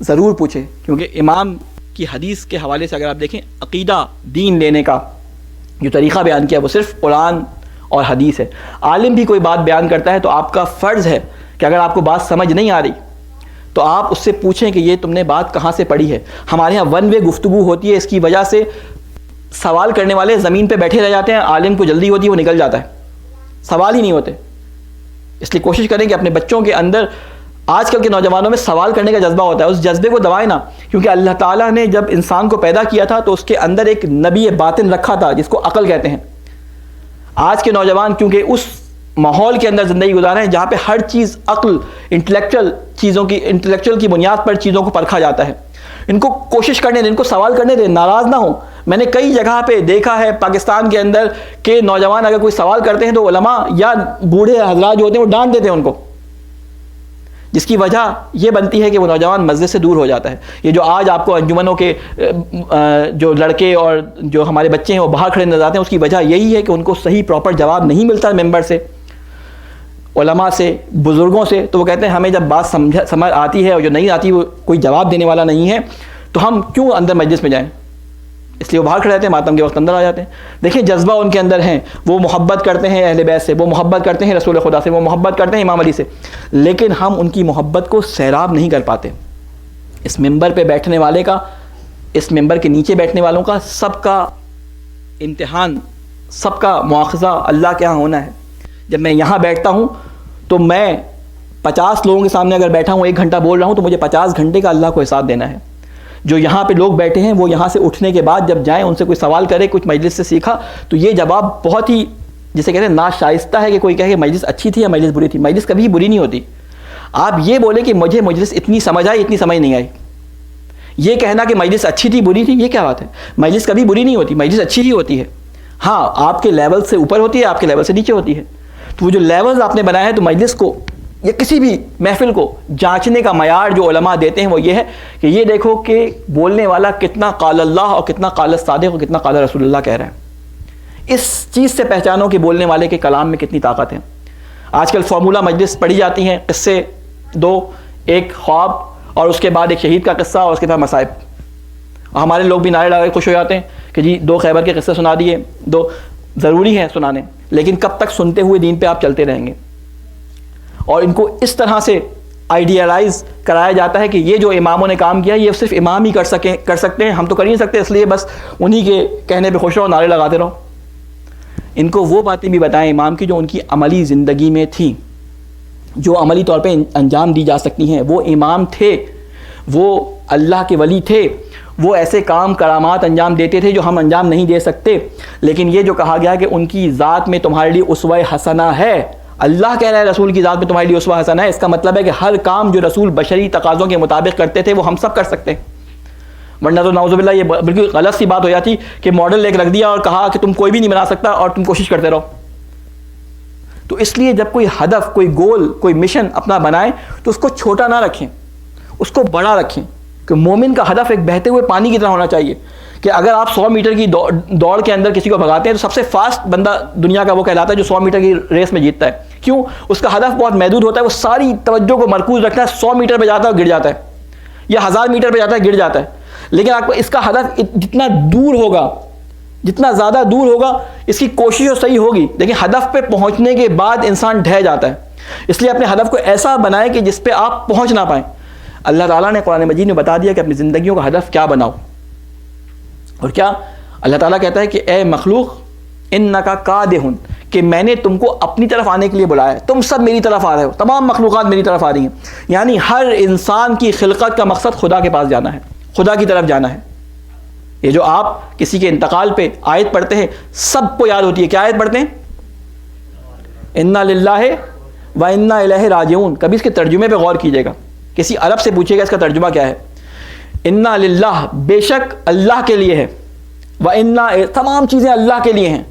A: ضرور پوچھیں. کیونکہ امام کی حدیث کے حوالے سے اگر آپ دیکھیں، عقیدہ دین لینے کا جو طریقہ بیان کیا وہ صرف قرآن اور حدیث ہے. عالم بھی کوئی بات بیان کرتا ہے تو آپ کا فرض ہے کہ اگر آپ کو بات سمجھ نہیں آ رہی تو آپ اس سے پوچھیں کہ یہ تم نے بات کہاں سے پڑھی ہے. ہمارے ہاں ون وے گفتگو ہوتی ہے، اس کی وجہ سے سوال کرنے والے زمین پہ بیٹھے رہ جاتے ہیں، عالم کو جلدی ہوتی ہے وہ نکل جاتا ہے، سوال ہی نہیں ہوتے. اس لیے کوشش کریں کہ اپنے بچوں کے اندر، آج کل کے نوجوانوں میں سوال کرنے کا جذبہ ہوتا ہے، اس جذبے کو دبائیں نا. کیونکہ اللہ تعالیٰ نے جب انسان کو پیدا کیا تھا تو اس کے اندر ایک نبی باطن رکھا تھا جس کو عقل کہتے ہیں. آج کے نوجوان کیونکہ اس ماحول کے اندر زندگی گزار رہے ہیں جہاں پہ ہر چیز عقل، انٹلیکچوئل کی بنیاد پر چیزوں کو پرکھا جاتا ہے. ان کو کوشش کرنے دیں، ان کو سوال کرنے دیں، ناراض نہ ہوں. میں نے کئی جگہ پہ دیکھا ہے پاکستان کے اندر کہ نوجوان اگر کوئی سوال کرتے ہیں تو علماء یا بوڑھے حضرات جو ہوتے ہیں وہ ڈانٹ دیتے ہیں ان کو، جس کی وجہ یہ بنتی ہے کہ وہ نوجوان مسجد سے دور ہو جاتا ہے. یہ جو آج آپ کو انجمنوں کے جو لڑکے اور جو ہمارے بچے ہیں وہ باہر کھڑے نظر آتے ہیں، اس کی وجہ یہی ہے کہ ان کو صحیح پراپر جواب نہیں ملتا ممبر سے، علماء سے، بزرگوں سے. تو وہ کہتے ہیں ہمیں جب بات سمجھ آتی ہے اور جو نہیں آتی وہ کوئی جواب دینے والا نہیں ہے تو ہم کیوں اندر مجلس میں جائیں. اس لیے وہ باہر کھڑے رہتے ہیں، ماتم کے وقت اندر آ جاتے ہیں. دیکھیں جذبہ ان کے اندر ہیں، وہ محبت کرتے ہیں اہل بیت سے، وہ محبت کرتے ہیں رسول خدا سے، وہ محبت کرتے ہیں امام علی سے، لیکن ہم ان کی محبت کو سیراب نہیں کر پاتے. اس ممبر پہ بیٹھنے والے کا، اس ممبر کے نیچے بیٹھنے والوں کا، سب کا امتحان، سب کا مواخذہ اللہ کے ہاں ہونا ہے. جب میں یہاں بیٹھتا ہوں تو میں 50 لوگوں کے سامنے اگر بیٹھا ہوں 1 گھنٹہ بول رہا ہوں تو مجھے 50 گھنٹے کا اللہ کو حساب دینا ہے. جو یہاں پہ لوگ بیٹھے ہیں وہ یہاں سے اٹھنے کے بعد جب جائیں ان سے کوئی سوال کرے، کچھ مجلس سے سیکھا، تو یہ جواب بہت ہی جسے کہتے ہیں ناشائستہ ہے کہ کوئی کہے کہ مجلس اچھی تھی یا مجلس بری تھی. مجلس کبھی بری نہیں ہوتی. آپ یہ بولے کہ مجھے مجلس اتنی سمجھ آئی، اتنی سمجھ نہیں آئی. یہ کہنا کہ مجلس اچھی تھی بری تھی، یہ کیا بات ہے؟ مجلس کبھی بری نہیں ہوتی، مجلس اچھی ہی ہوتی ہے. ہاں آپ کے لیول سے اوپر ہوتی ہے، آپ کے لیول سے نیچے ہوتی ہے. تو وہ جو لیولز آپ نے بنائے ہیں، تو مجلس کو یا کسی بھی محفل کو جانچنے کا معیار جو علماء دیتے ہیں وہ یہ ہے کہ یہ دیکھو کہ بولنے والا کتنا قال اللہ اور کتنا قال الصادق اور کتنا قال رسول اللہ کہہ رہے ہیں. اس چیز سے پہچانو کہ بولنے والے کے کلام میں کتنی طاقت ہے. آج کل فارمولہ مجلس پڑھی جاتی ہیں، قصے 2، ایک خواب اور اس کے بعد ایک شہید کا قصہ اور اس کے بعد مصائب. ہمارے لوگ بھی نعرے لگا کے خوش ہو جاتے ہیں کہ جی 2 خیبر کے قصے سنا دیے، 2 ضروری ہیں سنانے، لیکن کب تک سنتے ہوئے دین پہ آپ چلتے رہیں گے؟ اور ان کو اس طرح سے آئیڈیالائز کرایا جاتا ہے کہ یہ جو اماموں نے کام کیا یہ صرف امام ہی کر سکتے ہیں، ہم تو کر ہی نہیں سکتے، اس لیے بس انہی کے کہنے پہ خوش رہو، نعرے لگاتے رہو. ان کو وہ باتیں بھی بتائیں امام کی جو ان کی عملی زندگی میں تھیں، جو عملی طور پہ انجام دی جا سکتی ہیں. وہ امام تھے، وہ اللہ کے ولی تھے، وہ ایسے کام کرامات انجام دیتے تھے جو ہم انجام نہیں دے سکتے. لیکن یہ جو کہا گیا کہ ان کی ذات میں تمہارے لیے اسوہ حسنہ ہے، اللہ کہہ رہا ہے رسول کی ذات میں تمہارے لیے اسوہ حسنہ ہے، اس کا مطلب ہے کہ ہر کام جو رسول بشری تقاضوں کے مطابق کرتے تھے وہ ہم سب کر سکتے ہیں. ورنہ تو نعوذ باللہ یہ بالکل غلط سی بات ہو جاتی کہ ماڈل ایک رکھ دیا اور کہا کہ تم کوئی بھی نہیں بنا سکتا اور تم کوشش کرتے رہو. تو اس لیے جب کوئی ہدف، کوئی گول، کوئی مشن اپنا بنائیں تو اس کو چھوٹا نہ رکھیں، اس کو بڑا رکھیں. کہ مومن کا ہدف ایک بہتے ہوئے پانی کی طرح ہونا چاہیے کہ اگر آپ 100 میٹر کی دوڑ کے اندر کسی کو بھگاتے ہیں تو سب سے فاسٹ بندہ دنیا کا وہ کہلاتا ہے جو 100 میٹر کی ریس میں جیتتا ہے. کیوں؟ اس کا ہدف بہت محدود ہوتا ہے، وہ ساری توجہ کو مرکوز رکھتا ہے. 100 میٹر پہ جاتا ہے اور گر جاتا ہے، یا 1000 میٹر پہ جاتا ہے گر جاتا ہے. لیکن آپ کو اس کا ہدف جتنا دور ہوگا، جتنا زیادہ دور ہوگا اس کی کوشش اور صحیح ہوگی، لیکن ہدف پہ پہنچنے کے بعد انسان ڈھہ جاتا ہے. اس لیے اپنے ہدف کو ایسا بنائیں کہ جس پہ آپ پہنچ نہ پائیں. اللہ تعالیٰ نے قرآن مجید میں بتا دیا کہ اپنی زندگیوں کا ہدف کیا بناؤ. اور کیا اللہ تعالیٰ کہتا ہے کہ اے مخلوق انکا کادحن، کہ میں نے تم کو اپنی طرف آنے کے لیے بلایا ہے، تم سب میری طرف آ رہے ہو، تمام مخلوقات میری طرف آ رہی ہیں. یعنی ہر انسان کی خلقت کا مقصد خدا کے پاس جانا ہے، خدا کی طرف جانا ہے. یہ جو آپ کسی کے انتقال پہ آیت پڑھتے ہیں سب کو یاد ہوتی ہے. کیا آیت پڑھتے ہیں؟ انا للہ وَإِنَّا إِلَيْهِ رَاجِعُونَ. کبھی اس کے ترجمے پہ غور کیجیے گا, کسی عرب سے پوچھیے گا اس کا ترجمہ کیا ہے. اِنَّا لِلَّهِ, بے شک اللہ کے لیے ہے, وَإِنَّا, تمام چیزیں اللہ کے لیے ہیں,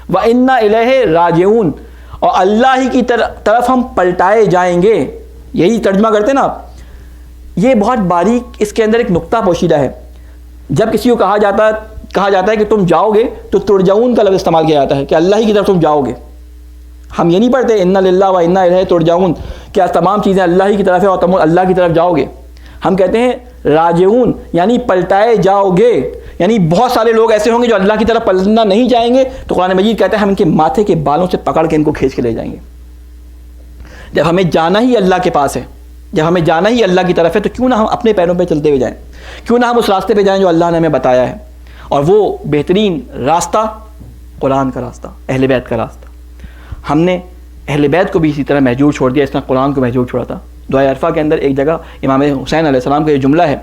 A: وَإِنَّا إِلَيْهِ رَاجِعُونَ, اور اللہ ہی کی طرف ہم پلٹائے جائیں گے. یہی ترجمہ کرتے نا آپ. یہ بہت باریک اس کے اندر ایک نقطہ پوشیدہ ہے. جب کسی کو کہا جاتا ہے کہ تم جاؤ گے تو ترجعون کا لفظ استعمال کیا جاتا ہے کہ اللہ ہی کی طرف تم جاؤ گے. ہم یہ نہیں پڑھتے اِنَّا لِلَّهِ وَإِنَّا إِلَيْهِ تُرْجَعُونَ کیا تمام چیزیں اللہ ہی کی طرف ہے اور تم اللہ کی طرف جاؤ گے. ہم کہتے ہیں راجعون یعنی پلٹائے جاؤ گے, یعنی بہت سارے لوگ ایسے ہوں گے جو اللہ کی طرف پلٹنا نہیں چاہیں گے, تو قرآن مجید کہتا ہے ہم ان کے ماتھے کے بالوں سے پکڑ کے ان کو کھینچ کے لے جائیں گے. جب ہمیں جانا ہی اللہ کے پاس ہے, جب ہمیں جانا ہی اللہ کی طرف ہے, تو کیوں نہ ہم اپنے پیروں پہ چلتے ہوئے جائیں, کیوں نہ ہم اس راستے پہ جائیں جو اللہ نے ہمیں بتایا ہے. اور وہ بہترین راستہ قرآن کا راستہ, اہل بیت کا راستہ. ہم نے اہل بیت کو بھی اسی طرح محجور چھوڑ دیا, اس طرح قرآن کو محجور چھوڑا تھا. دعائے عرفہ کے اندر ایک جگہ امام حسین علیہ السلام کا یہ جملہ ہے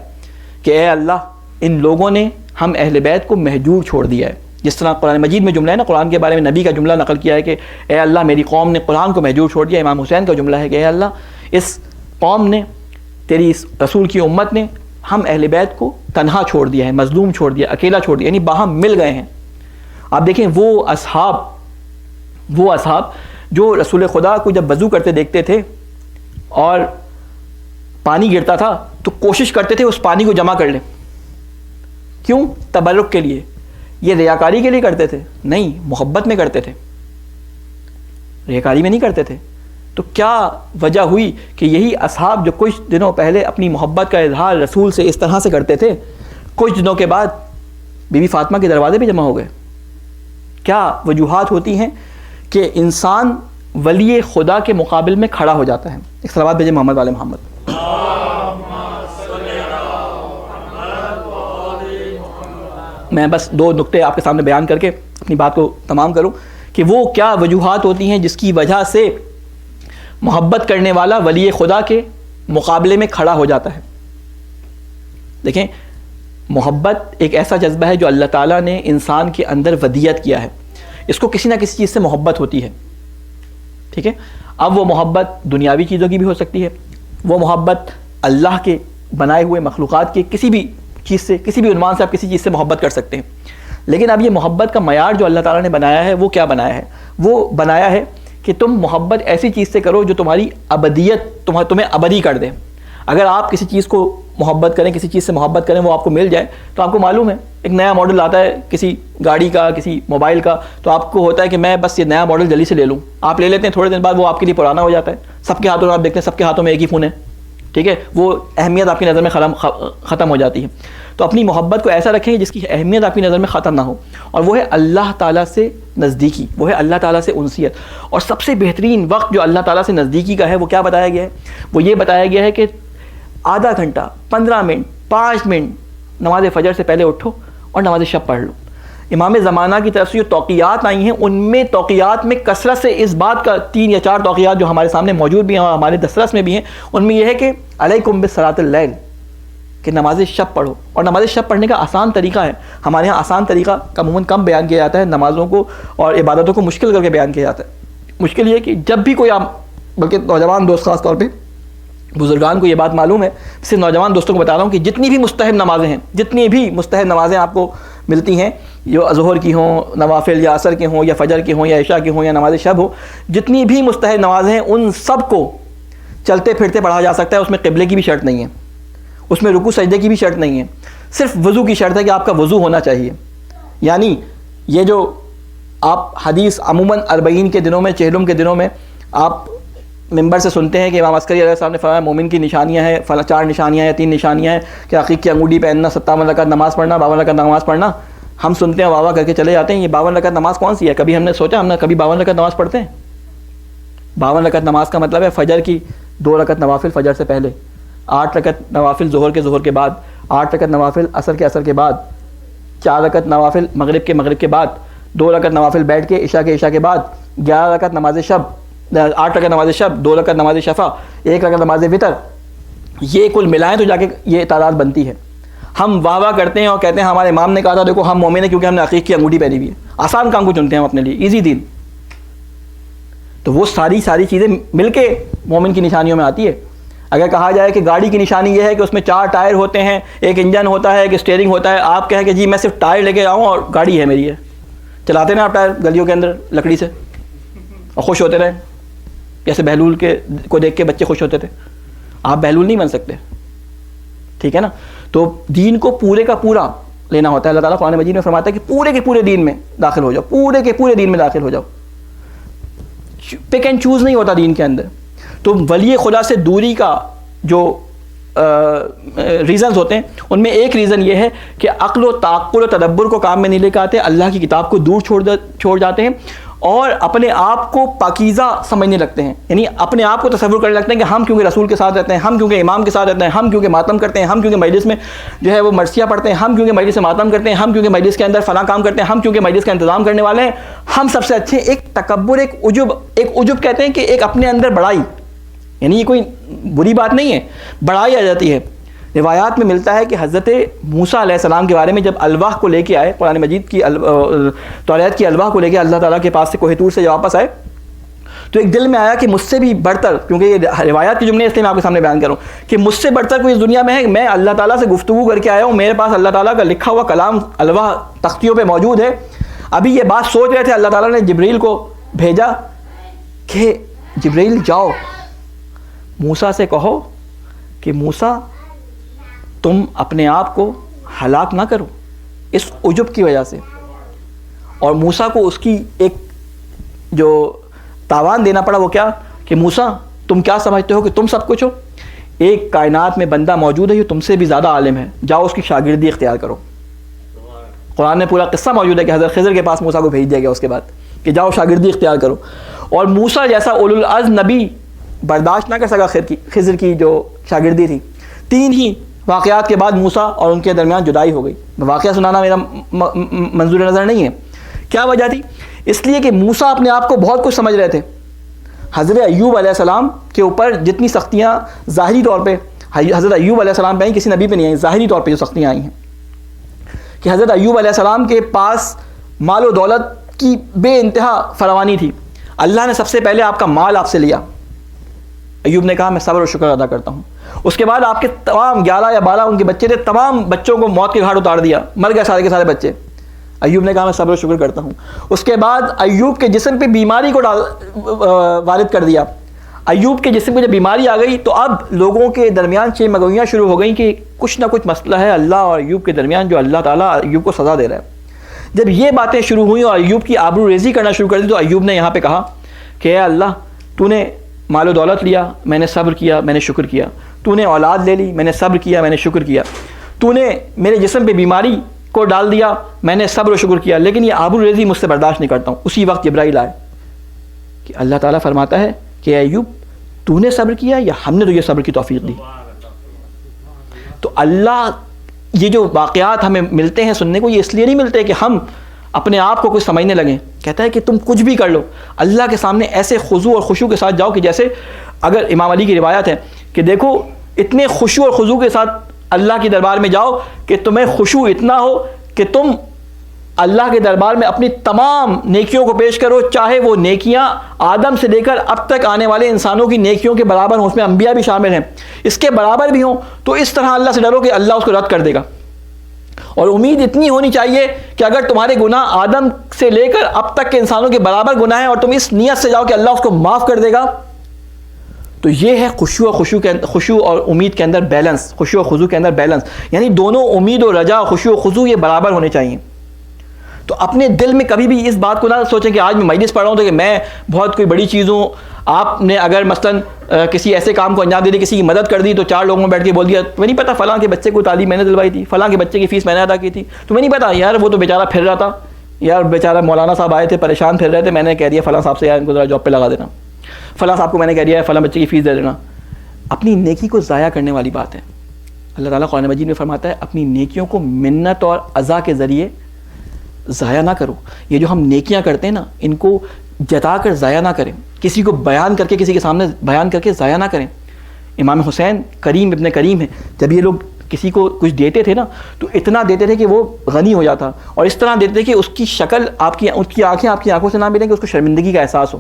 A: کہ اے اللہ, ان لوگوں نے ہم اہل بیت کو محجور چھوڑ دیا ہے. جس طرح قرآن مجید میں جملہ ہے نا, قرآن کے بارے میں نبی کا جملہ نقل کیا ہے کہ اے اللہ میری قوم نے قرآن کو محجور چھوڑ دیا. امام حسین کا جملہ ہے کہ اے اللہ اس قوم نے, تیری اس رسول کی امت نے ہم اہل بیت کو تنہا چھوڑ دیا ہے, مظلوم چھوڑ دیا, اکیلا چھوڑ دیا, یعنی باہم مل گئے ہیں. آپ دیکھیں وہ اصحاب جو رسول خدا کو جب وضو کرتے دیکھتے تھے اور پانی گرتا تھا تو کوشش کرتے تھے اس پانی کو جمع کر لیں. کیوں؟ تبرک کے لیے. یہ ریاکاری کے لیے کرتے تھے؟ نہیں, محبت میں کرتے تھے, ریاکاری میں نہیں کرتے تھے. تو کیا وجہ ہوئی کہ یہی اصحاب جو کچھ دنوں پہلے اپنی محبت کا اظہار رسول سے اس طرح سے کرتے تھے, کچھ دنوں کے بعد بی بی فاطمہ کے دروازے پہ جمع ہو گئے. کیا وجوہات ہوتی ہیں کہ انسان ولی خدا کے مقابل میں کھڑا ہو جاتا ہے. ایک صلوات بھیجیں محمد والے محمد. میں بس 2 نقطے آپ کے سامنے بیان کر کے اپنی بات کو تمام کروں کہ وہ کیا وجوہات ہوتی ہیں جس کی وجہ سے محبت کرنے والا ولی خدا کے مقابلے میں کھڑا ہو جاتا ہے. دیکھیں, محبت ایک ایسا جذبہ ہے جو اللہ تعالیٰ نے انسان کے اندر ودیت کیا ہے. اس کو کسی نہ کسی چیز سے محبت ہوتی ہے, ٹھیک ہے. اب وہ محبت دنیاوی چیزوں کی بھی ہو سکتی ہے, وہ محبت اللہ کے بنائے ہوئے مخلوقات کے کسی بھی چیز سے, کسی بھی عنوان سے آپ کسی چیز سے محبت کر سکتے ہیں. لیکن اب یہ محبت کا معیار جو اللہ تعالیٰ نے بنایا ہے وہ کیا بنایا ہے؟ وہ بنایا ہے کہ تم محبت ایسی چیز سے کرو جو تمہاری ابدیت تمہیں ابدی کر دے. اگر آپ کسی چیز کو محبت کریں, کسی چیز سے محبت کریں, وہ آپ کو مل جائے, تو آپ کو معلوم ہے ایک نیا ماڈل آتا ہے کسی گاڑی کا, کسی موبائل کا, تو آپ کو ہوتا ہے کہ میں بس یہ نیا ماڈل جلدی سے لے لوں. آپ لے لیتے ہیں, تھوڑے دن بعد وہ آپ کے لیے پرانا ہو جاتا ہے. سب کے ہاتھوں میں آپ دیکھتے ہیں سب کے ہاتھوں میں ایک ہی فون ہے, ٹھیک ہے. وہ اہمیت آپ کی نظر میں ختم ہو جاتی ہے. تو اپنی محبت کو ایسا رکھیں جس کی اہمیت آپ کی نظر میں ختم نہ ہو, اور وہ ہے اللہ تعالیٰ سے نزدیکی, وہ ہے اللہ تعالیٰ سے انسیت. اور سب سے بہترین وقت جو اللہ تعالیٰ سے نزدیکی کا ہے وہ کیا بتایا گیا ہے؟ وہ یہ بتایا گیا ہے کہ آدھا گھنٹہ, 15 منٹ, 5 منٹ نماز فجر سے پہلے اٹھو اور نماز شب پڑھ لو. امام زمانہ کی طرف سے جو توقیات آئی ہیں ان میں توقیات میں کثرت سے اس بات کا 3 یا 4 توقیات جو ہمارے سامنے موجود بھی ہیں اور ہمارے دسترس میں بھی ہیں, ان میں یہ ہے کہ علیکم بصلاۃ اللیل, کہ نماز شب پڑھو. اور نماز شب پڑھنے کا آسان طریقہ ہے. ہمارے یہاں آسان طریقہ عموماً کم بیان کیا جاتا ہے, نمازوں کو اور عبادتوں کو مشکل کر کے بیان کیا جاتا ہے. مشکل یہ کہ جب بھی کوئی بلکہ نوجوان دوست خاص طور پہ, بزرگان کو یہ بات معلوم ہے, صرف نوجوان دوستوں کو بتا رہا ہوں کہ جتنی بھی مستحب نمازیں ہیں, جتنی بھی مستحب نمازیں آپ کو ملتی ہیں, جو ظہر کی ہوں, نوافل یا عصر کے ہوں, یا فجر کے ہوں, یا عشاء کے ہوں, یا نماز شب ہو, جتنی بھی مستحب نمازیں ہیں ان سب کو چلتے پھرتے پڑھا جا سکتا ہے. اس میں قبلے کی بھی شرط نہیں ہے, اس میں رکوع سجدے کی بھی شرط نہیں ہے, صرف وضو کی شرط ہے کہ آپ کا وضو ہونا چاہیے. یعنی یہ جو آپ حدیث عموماً 40 کے دنوں میں, چہلم کے دنوں میں آپ ممبر سے سنتے ہیں کہ امام عسکری علیہ السلام نے فرمایا مومن کی نشانیاں ہیں, 4 نشانیاں ہیں, 3 نشانیاں ہیں کہ عقیق کی انگوٹھی پہننا, 57 رکعت نماز پڑھنا, 52 رکعت نماز پڑھنا. ہم سنتے ہیں, واہ واہ کر کے چلے جاتے ہیں. یہ 52 رکعت نماز کون سی ہے؟ کبھی ہم نے سوچا, ہم نے کبھی 52 رکعت نماز پڑھتے ہیں؟ 52 رکعت نماز کا مطلب ہے فجر کی 2 رکعت نوافل فجر سے پہلے, 8 رکعت نوافل ظہر کے بعد, 8 رکعت نوافل عصر کے بعد, 4 رکعت نوافل مغرب کے بعد, 2 رکعت نوافل بیٹھ کے عشاء کے بعد, 11 رکعت نماز شب, 8 رکعت نماز شب, 2 رکعت نماز شفا, 1 رکعت نماز وتر. یہ کل ملائیں تو جا کے یہ تعداد بنتی ہے. ہم واہ واہ کرتے ہیں اور کہتے ہیں ہمارے امام نے کہا تھا دیکھو ہم مومن ہیں کیونکہ ہم نے عقیق کی انگوٹھی پہنی ہوئی ہے. آسان کام کو چنتے ہیں ہم اپنے لیے, ایزی دین. تو وہ ساری چیزیں مل کے مومن کی نشانیوں میں آتی ہے. اگر کہا جائے کہ گاڑی کی نشانی یہ ہے کہ اس میں 4 ٹائر ہوتے ہیں, ایک انجن ہوتا ہے, ایک اسٹیئرنگ ہوتا ہے, آپ کہیں کہ جی میں صرف ٹائر لے کے آؤں اور گاڑی ہے میری ہے, چلاتے نا آپ ٹائر گلیوں کے اندر لکڑی سے اور خوش ہوتے رہے, جیسے بہلول کو دیکھ کے بچے خوش ہوتے تھے. آپ بہلول نہیں بن سکتے, ٹھیک ہے نا. تو دین کو پورے کا پورا لینا ہوتا ہے. اللہ تعالیٰ قرآن مجید میں فرماتا ہے کہ پورے کے پورے دین میں داخل ہو جاؤ, پورے کے پورے دین میں داخل ہو جاؤ. پک اینڈ چوز نہیں ہوتا دین کے اندر. تو ولی خدا سے دوری کا جو ریزنز ہوتے ہیں ان میں ایک ریزن یہ ہے کہ عقل و تعقل و تدبر کو کام میں نہیں لے کے آتے, اللہ کی کتاب کو دور چھوڑ جاتے ہیں اور اپنے آپ کو پاکیزہ سمجھنے لگتے ہیں. یعنی اپنے آپ کو تصور کرنے لگتے ہیں کہ ہم کیونکہ رسول کے ساتھ رہتے ہیں, ہم کیونکہ امام کے ساتھ رہتے ہیں, ہم کیونکہ ماتم کرتے ہیں, ہم کیونکہ مجلس میں جو ہے وہ مرثیہ پڑھتے ہیں, ہم کیونکہ مجلس میں ماتم کرتے ہیں, ہم کیونکہ مجلس کے اندر فلاں کام کرتے ہیں, ہم کیونکہ مجلس کا انتظام کرنے والے ہیں, ہم سب سے اچھے. ایک تکبر, ایک عجب کہتے ہیں کہ ایک اپنے اندر بڑائی, یعنی یہ کوئی بری بات نہیں ہے, بڑائی آ جاتی ہے. روایات میں ملتا ہے کہ حضرت موسیٰ علیہ السلام کے بارے میں جب الواح کو لے کے آئے, قرآن مجید کی توریت کی الواح کو لے کے اللہ تعالیٰ کے پاس سے کوہ طور سے جب واپس آئے, تو ایک دل میں آیا کہ مجھ سے بھی بڑھتر, کیونکہ یہ روایات کے جملے اس لیے میں آپ کے سامنے بیان کروں کہ مجھ سے بڑھتر کوئی اس دنیا میں ہے. میں اللہ تعالیٰ سے گفتگو کر کے آیا ہوں, میرے پاس اللہ تعالیٰ کا لکھا ہوا کلام الواح تختیوں پہ موجود ہے. ابھی یہ بات سوچ رہے تھے, اللہ تعالیٰ نے جبریل کو بھیجا کہ جبریل جاؤ موسیٰ سے کہو کہ موسیٰ تم اپنے آپ کو ہلاک نہ کرو اس عجب کی وجہ سے. اور موسیٰ کو اس کی ایک جو تاوان دینا پڑا وہ کیا کہ موسیٰ تم کیا سمجھتے ہو کہ تم سب کچھ ہو, ایک کائنات میں بندہ موجود ہے جو تم سے بھی زیادہ عالم ہے, جاؤ اس کی شاگردی اختیار کرو. قرآن میں پورا قصہ موجود ہے کہ حضرت خضر کے پاس موسیٰ کو بھیج دیا گیا اس کے بعد کہ جاؤ شاگردی اختیار کرو. اور موسیٰ جیسا اولو العزم نبی برداشت نہ کر سکا خضر کی جو شاگردی تھی. 3 ہی واقعات کے بعد موسیٰ اور ان کے درمیان جدائی ہو گئی. واقعہ سنانا میرا منظور نظر نہیں ہے. کیا وجہ تھی؟ اس لیے کہ موسیٰ اپنے آپ کو بہت کچھ سمجھ رہے تھے. حضرت ایوب علیہ السلام کے اوپر جتنی سختیاں ظاہری طور پہ حضرت ایوب علیہ السلام پہ آئیں, کسی نبی پہ نہیں آئیں, ظاہری طور پہ جو سختیاں آئی ہیں کہ حضرت ایوب علیہ السلام کے پاس مال و دولت کی بے انتہا فراوانی تھی. اللہ نے سب سے پہلے آپ کا مال آپ سے لیا. ایوب نے کہا میں صبر و شکر ادا کرتا ہوں. اس کے بعد آپ کے تمام 11 یا 12 ان کے بچے تھے, تمام بچوں کو موت کے گھاٹ اتار دیا, مر گئے سارے کے سارے بچے. ایوب نے کہا میں صبر و شکر کرتا ہوں. اس کے بعد ایوب کے جسم پہ بیماری کو وارد کر دیا. ایوب کے جسم پہ جب بیماری آ گئی تو اب لوگوں کے درمیان چیمگوئیاں شروع ہو گئیں کہ کچھ نہ کچھ مسئلہ ہے اللہ اور ایوب کے درمیان جو اللہ تعالیٰ ایوب کو سزا دے رہا ہے. جب یہ باتیں شروع ہوئیں اور ایوب کی آبرو ریزی کرنا شروع کر دی تو ایوب نے یہاں پہ کہا کہ اے اللہ تو نے مال و دولت لیا, میں نے صبر کیا, میں نے شکر کیا. تو نے اولاد لے لی, میں نے صبر کیا, میں نے شکر کیا. تو نے میرے جسم پہ بیماری کو ڈال دیا, میں نے صبر و شکر کیا, لیکن یہ آبرو ریزی مجھ سے برداشت نہیں کرتا ہوں. اسی وقت جبرائیل آئے کہ اللہ تعالیٰ فرماتا ہے کہ اے ایوب تو نے صبر کیا یا ہم نے تجھے صبر کی توفیق دی. تو اللہ یہ جو واقعات ہمیں ملتے ہیں سننے کو, یہ اس لیے نہیں ملتے کہ ہم اپنے آپ کو کچھ سمجھنے لگیں. کہتا ہے کہ تم کچھ بھی کر لو, اللہ کے سامنے ایسے خضوع اور خشوع کے ساتھ جاؤ کہ جیسے اگر امام علی کی روایت ہے کہ دیکھو اتنے خشوع اور خضوع کے ساتھ اللہ کے دربار میں جاؤ کہ تمہیں خشوع اتنا ہو کہ تم اللہ کے دربار میں اپنی تمام نیکیوں کو پیش کرو, چاہے وہ نیکیاں آدم سے لے کر اب تک آنے والے انسانوں کی نیکیوں کے برابر ہوں, اس میں انبیاء بھی شامل ہیں, اس کے برابر بھی ہوں. تو اس طرح اللہ سے ڈرو کہ اللہ اس کو رد کر دے گا. اور امید اتنی ہونی چاہیے کہ اگر تمہارے گناہ آدم سے لے کر اب تک کے انسانوں کے برابر گناہ ہیں اور تم اس نیت سے جاؤ کہ اللہ اس کو معاف کر دے گا, تو یہ ہے خشوع اور امید کے اندر بیلنس, خشوع و خضوع کے اندر بیلنس. یعنی دونوں امید و رجا, خشوع و خضوع یہ برابر ہونے چاہیے. تو اپنے دل میں کبھی بھی اس بات کو نہ سوچیں کہ آج میں مجلس پڑھ رہا ہوں تو کہ میں بہت کوئی بڑی چیز ہوں. آپ نے اگر مثلاً کسی ایسے کام کو انجام دے دی, کسی کی مدد کر دی, تو 4 لوگوں میں بیٹھ کے بول دیا تمہیں نہیں پتا فلاں کے بچے کو تعلیم میں نے دلوائی تھی, فلاں کے بچے کی فیس میں نے ادا کی تھی, تمہیں نہیں پتا یار وہ تو بیچارہ پھر رہا تھا, یار بیچارہ مولانا صاحب آئے تھے پریشان پھر رہے تھے, میں نے کہہ دیا فلاں صاحب سے یار ان کو ذرا جاب پہ لگا دینا, فلاں صاحب کو میں نے کہہ دیا فلاں بچے کی فیس دے دینا. اپنی نیکی کو ضائع کرنے والی بات ہے. اللہ تعالیٰ قرآن مجید میں فرماتا ہے اپنی نیکیوں کو منت اور عزا کے ذریعے ضائع نہ کرو. یہ جو ہم نیکیاں کرتے ہیں نا, ان کو جتا کر ضائع نہ کریں, کسی کو بیان کر کے کسی کے سامنے بیان کر کے ضائع نہ کریں. امام حسین کریم ابن کریم ہے, جب یہ لوگ کسی کو کچھ دیتے تھے نا تو اتنا دیتے تھے کہ وہ غنی ہو جاتا, اور اس طرح دیتے تھے کہ اس کی شکل آپ کی آنکھیں آپ کی آنکھوں سے نہ ملیں کہ اس کو شرمندگی کا احساس ہو.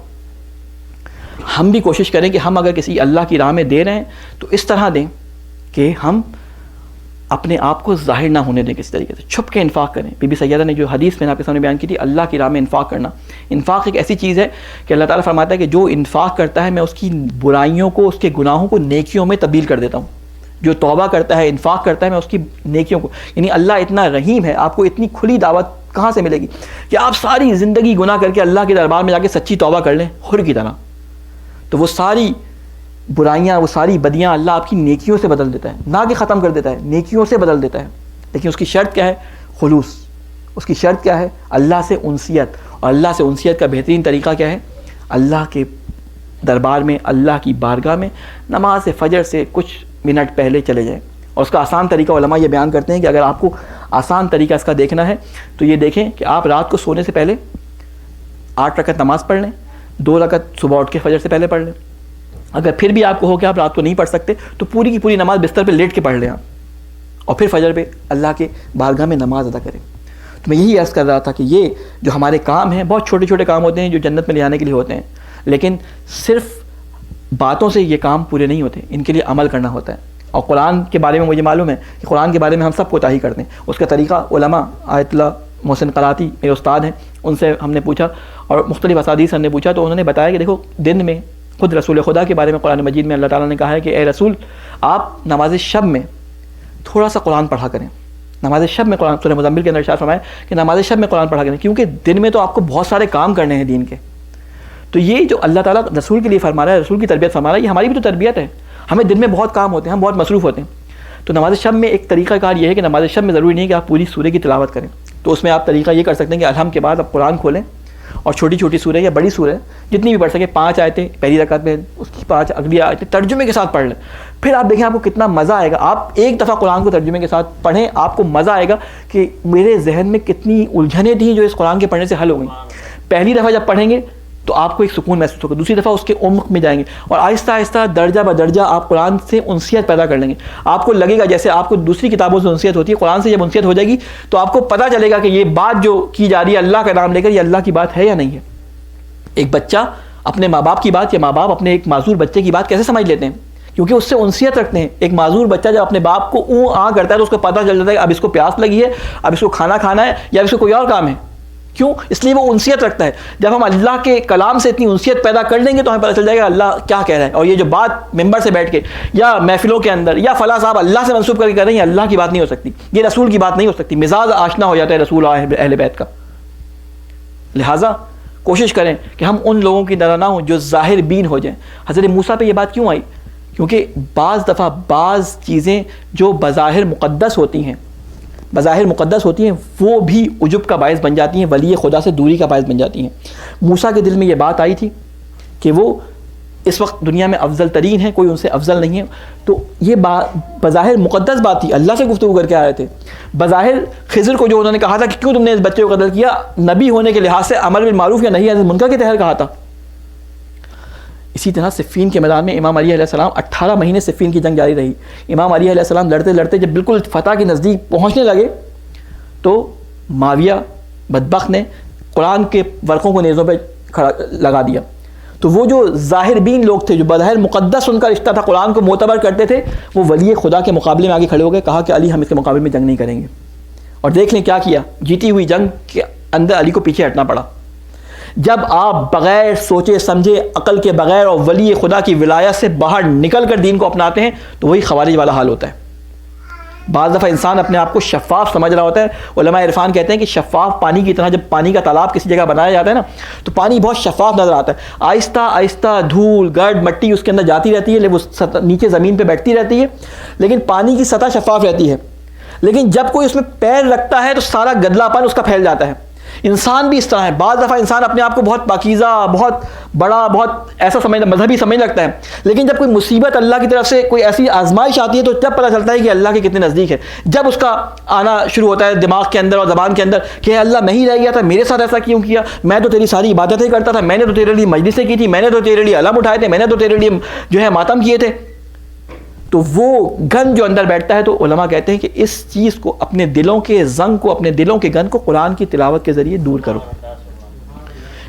A: ہم بھی کوشش کریں کہ ہم اگر کسی اللہ کی راہ میں دے رہے ہیں تو اس طرح دیں کہ ہم اپنے آپ کو ظاہر نہ ہونے دیں کسی طریقے سے, چھپ کے انفاق کریں. بی بی سیدہ نے جو حدیث میں نے آپ کے سامنے بیان کی تھی, اللہ کی راہ میں انفاق کرنا, انفاق ایک ایسی چیز ہے کہ اللہ تعالیٰ فرماتا ہے کہ جو انفاق کرتا ہے میں اس کی برائیوں کو, اس کے گناہوں کو نیکیوں میں تبدیل کر دیتا ہوں. جو توبہ کرتا ہے, انفاق کرتا ہے, میں اس کی نیکیوں کو, یعنی اللہ اتنا رحیم ہے, آپ کو اتنی کھلی دعوت کہاں سے ملے گی کہ آپ ساری زندگی گناہ کر کے اللہ کے دربار میں جا کے سچی توبہ کر لیں حر کی طرح, تو وہ ساری برائیاں, وہ ساری بدیاں اللہ آپ کی نیکیوں سے بدل دیتا ہے, نہ کہ ختم کر دیتا ہے, نیکیوں سے بدل دیتا ہے. لیکن اس کی شرط کیا ہے؟ خلوص. اس کی شرط کیا ہے؟ اللہ سے انسیت. اور اللہ سے انسیت کا بہترین طریقہ کیا ہے؟ اللہ کے دربار میں, اللہ کی بارگاہ میں نماز فجر سے کچھ منٹ پہلے چلے جائیں. اور اس کا آسان طریقہ علماء یہ بیان کرتے ہیں کہ اگر آپ کو آسان طریقہ اس کا دیکھنا ہے تو یہ دیکھیں کہ آپ رات کو سونے سے پہلے 8 رکعت نماز پڑھ لیں, 2 رکعت صبح اٹھ کے فجر سے پہلے پڑھ لیں. اگر پھر بھی آپ کو ہو کہ آپ رات کو نہیں پڑھ سکتے تو پوری کی پوری نماز بستر پہ لیٹ کے پڑھ لیں آپ, اور پھر فجر پہ اللہ کے بارگاہ میں نماز ادا کریں. تو میں یہی عرض کر رہا تھا کہ یہ جو ہمارے کام ہیں بہت چھوٹے چھوٹے کام ہوتے ہیں جو جنت میں لے جانے کے لیے ہوتے ہیں, لیکن صرف باتوں سے یہ کام پورے نہیں ہوتے, ان کے لیے عمل کرنا ہوتا ہے. اور قرآن کے بارے میں مجھے معلوم ہے کہ قرآن کے بارے میں ہم سب کوتاہی کرتے ہیں. اس کا طریقہ علماء, آیت اللہ محسن قراتی میرے استاد ہیں, ان سے ہم نے پوچھا اور مختلف اساتذہ سے ہم نے پوچھا تو انہوں نے بتایا کہ دیکھو دن میں خود رسول خدا کے بارے میں قرآن مجید میں اللہ تعالیٰ نے کہا ہے کہ اے رسول آپ نماز شب میں تھوڑا سا قرآن پڑھا کریں. نماز شب میں قرآن, سورہ مزمل کے اندر ارشاد فرمایا کہ نماز شب میں قرآن پڑھا کریں, کیونکہ دن میں تو آپ کو بہت سارے کام کرنے ہیں دین کے. تو یہ جو اللہ تعالیٰ رسول کے لیے فرما رہا ہے, رسول کی تربیت فرما رہا ہے, یہ ہماری بھی تو تربیت ہے. ہمیں دن میں بہت کام ہوتے ہیں, ہم بہت مصروف ہوتے ہیں. تو نماز شب میں ایک طریقہ کار یہ ہے کہ نماز شب میں ضروری نہیں کہ آپ پوری سورہ کی تلاوت کریں. تو اس میں آپ طریقہ یہ کر سکتے ہیں کہ الحمد کے بعد آپ قرآن کھولیں اور چھوٹی چھوٹی سورہ یا بڑی سورہ جتنی بھی پڑھ سکیں, 5 آیتیں پہلی رکعت میں, اس کی 5 اگلی آیتیں ترجمے کے ساتھ پڑھ لیں. پھر آپ دیکھیں آپ کو کتنا مزہ آئے گا. آپ ایک دفعہ قرآن کو ترجمے کے ساتھ پڑھیں, آپ کو مزہ آئے گا کہ میرے ذہن میں کتنی الجھنیں تھیں جو اس قرآن کے پڑھنے سے حل ہو گئیں. پہلی دفعہ جب پڑھیں گے تو آپ کو ایک سکون محسوس ہوگا, دوسری دفعہ اس کے عمق میں جائیں گے اور آہستہ آہستہ درجہ بدرجہ آپ قرآن سے انسیت پیدا کر لیں گے. آپ کو لگے گا جیسے آپ کو دوسری کتابوں سے انسیت ہوتی ہے, قرآن سے جب انسیت ہو جائے گی تو آپ کو پتہ چلے گا کہ یہ بات جو کی جا رہی ہے اللہ کا نام لے کر, یہ اللہ کی بات ہے یا نہیں ہے. ایک بچہ اپنے ماں باپ کی بات یا ماں باپ اپنے ایک معذور بچے کی بات کیسے سمجھ لیتے ہیں؟ کیونکہ اس سے انسیت رکھتے ہیں. ایک معذور بچہ جب اپنے باپ کو اوں آ کرتا ہے تو اس کو پتہ چل جاتا ہے کہ اب اس کو پیاس لگی ہے, اب اس کو کھانا کھانا ہے یا اس کو کوئی اور کام ہے. کیوں؟ اس لیے وہ انسیت رکھتا ہے. جب ہم اللہ کے کلام سے اتنی انسیت پیدا کر لیں گے تو ہمیں پتہ چل جائے گا اللہ کیا کہہ رہا ہے. اور یہ جو بات ممبر سے بیٹھ کے یا محفلوں کے اندر یا فلاں صاحب اللہ سے منسوب کر کے کہہ رہے ہیں, یہ اللہ کی بات نہیں ہو سکتی, یہ رسول کی بات نہیں ہو سکتی. مزاج آشنا ہو جاتا ہے رسول اور اہل بیت کا. لہٰذا کوشش کریں کہ ہم ان لوگوں کی طرح نہ ہوں جو ظاہر بین ہو جائیں. حضرت موسیٰ پہ یہ بات کیوں آئی؟ کیونکہ بعض دفعہ بعض چیزیں جو بظاہر مقدس ہوتی ہیں وہ بھی عجب کا باعث بن جاتی ہیں, ولی خدا سے دوری کا باعث بن جاتی ہیں. موسیٰ کے دل میں یہ بات آئی تھی کہ وہ اس وقت دنیا میں افضل ترین ہے, کوئی ان سے افضل نہیں ہے. تو یہ بظاہر مقدس بات تھی, اللہ سے گفتگو کر کے آئے تھے. بظاہر خضر کو جو انہوں نے کہا تھا کہ کیوں تم نے اس بچے کو قتل کیا, نبی ہونے کے لحاظ سے امر بالمعروف یا نہی عن المنکر کے تحت کہا تھا. اسی طرح صفین کے میدان میں امام علی علیہ السلام 18 مہینے صفین کی جنگ جاری رہی. امام علی علیہ السلام لڑتے لڑتے جب بالکل فتح کے نزدیک پہنچنے لگے تو معاویہ بدبخت نے قرآن کے ورقوں کو نیزوں پہ لگا دیا. تو وہ جو ظاہر بین لوگ تھے, جو بظاہر مقدس ان کا رشتہ تھا, قرآن کو معتبر کرتے تھے, وہ ولی خدا کے مقابلے میں آگے کھڑے ہو گئے, کہا کہ علی ہم اس کے مقابلے میں جنگ نہیں کریں گے. اور دیکھ لیں کیا کیا, جیتی ہوئی جنگ کے اندر علی کو پیچھے ہٹنا پڑا. جب آپ بغیر سوچے سمجھے, عقل کے بغیر اور ولی خدا کی ولایت سے باہر نکل کر دین کو اپناتے ہیں تو وہی خوارج والا حال ہوتا ہے. بعض دفعہ انسان اپنے آپ کو شفاف سمجھ رہا ہوتا ہے. علماء عرفان کہتے ہیں کہ شفاف پانی کی طرح جب پانی کا تالاب کسی جگہ بنایا جاتا ہے نا تو پانی بہت شفاف نظر آتا ہے. آہستہ آہستہ دھول گرد مٹی اس کے اندر جاتی رہتی ہے, لیکن وہ نیچے زمین پہ بیٹھتی رہتی ہے, لیکن پانی کی سطح شفاف رہتی ہے. لیکن جب کوئی اس میں پیر رکھتا ہے تو سارا گدلا پن اس کا پھیل جاتا ہے. انسان بھی اس طرح ہے. بعض دفعہ انسان اپنے آپ کو بہت پاکیزہ, بہت بڑا, بہت ایسا مذہبی سمجھ لگتا ہے, لیکن جب کوئی مصیبت اللہ کی طرف سے کوئی ایسی آزمائش آتی ہے تو جب پتہ چلتا ہے کہ اللہ کے کتنے نزدیک ہے. جب اس کا آنا شروع ہوتا ہے دماغ کے اندر اور زبان کے اندر کہ اللہ میں ہی رہ گیا تھا, میرے ساتھ ایسا کیوں کیا, میں تو تیری ساری عبادتیں کرتا تھا, میں نے تو تیرے لیے مجلسیں کی تھی, میں نے تو تیرے لیے علم اٹھائے تھے, میں نے تو تیرے لیے جو ہے ماتم کیے تھے. تو وہ گن جو اندر بیٹھتا ہے, تو علماء کہتے ہیں کہ اس چیز کو, اپنے دلوں کے زنگ کو, اپنے دلوں کے گن کو قرآن کی تلاوت کے ذریعے دور کرو.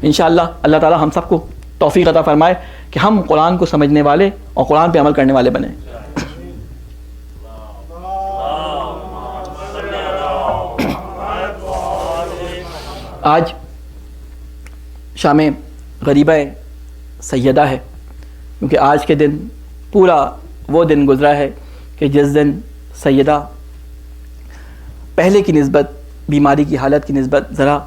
A: انشاءاللہ اللہ تعالی ہم سب کو توفیق عطا فرمائے کہ ہم قرآن کو سمجھنے والے اور قرآن پہ عمل کرنے والے بنیں. آج شام غریبہ سیدہ ہے، کیونکہ آج کے دن پورا وہ دن گزرا ہے کہ جس دن سیدہ پہلے کی نسبت، بیماری کی حالت کی نسبت ذرا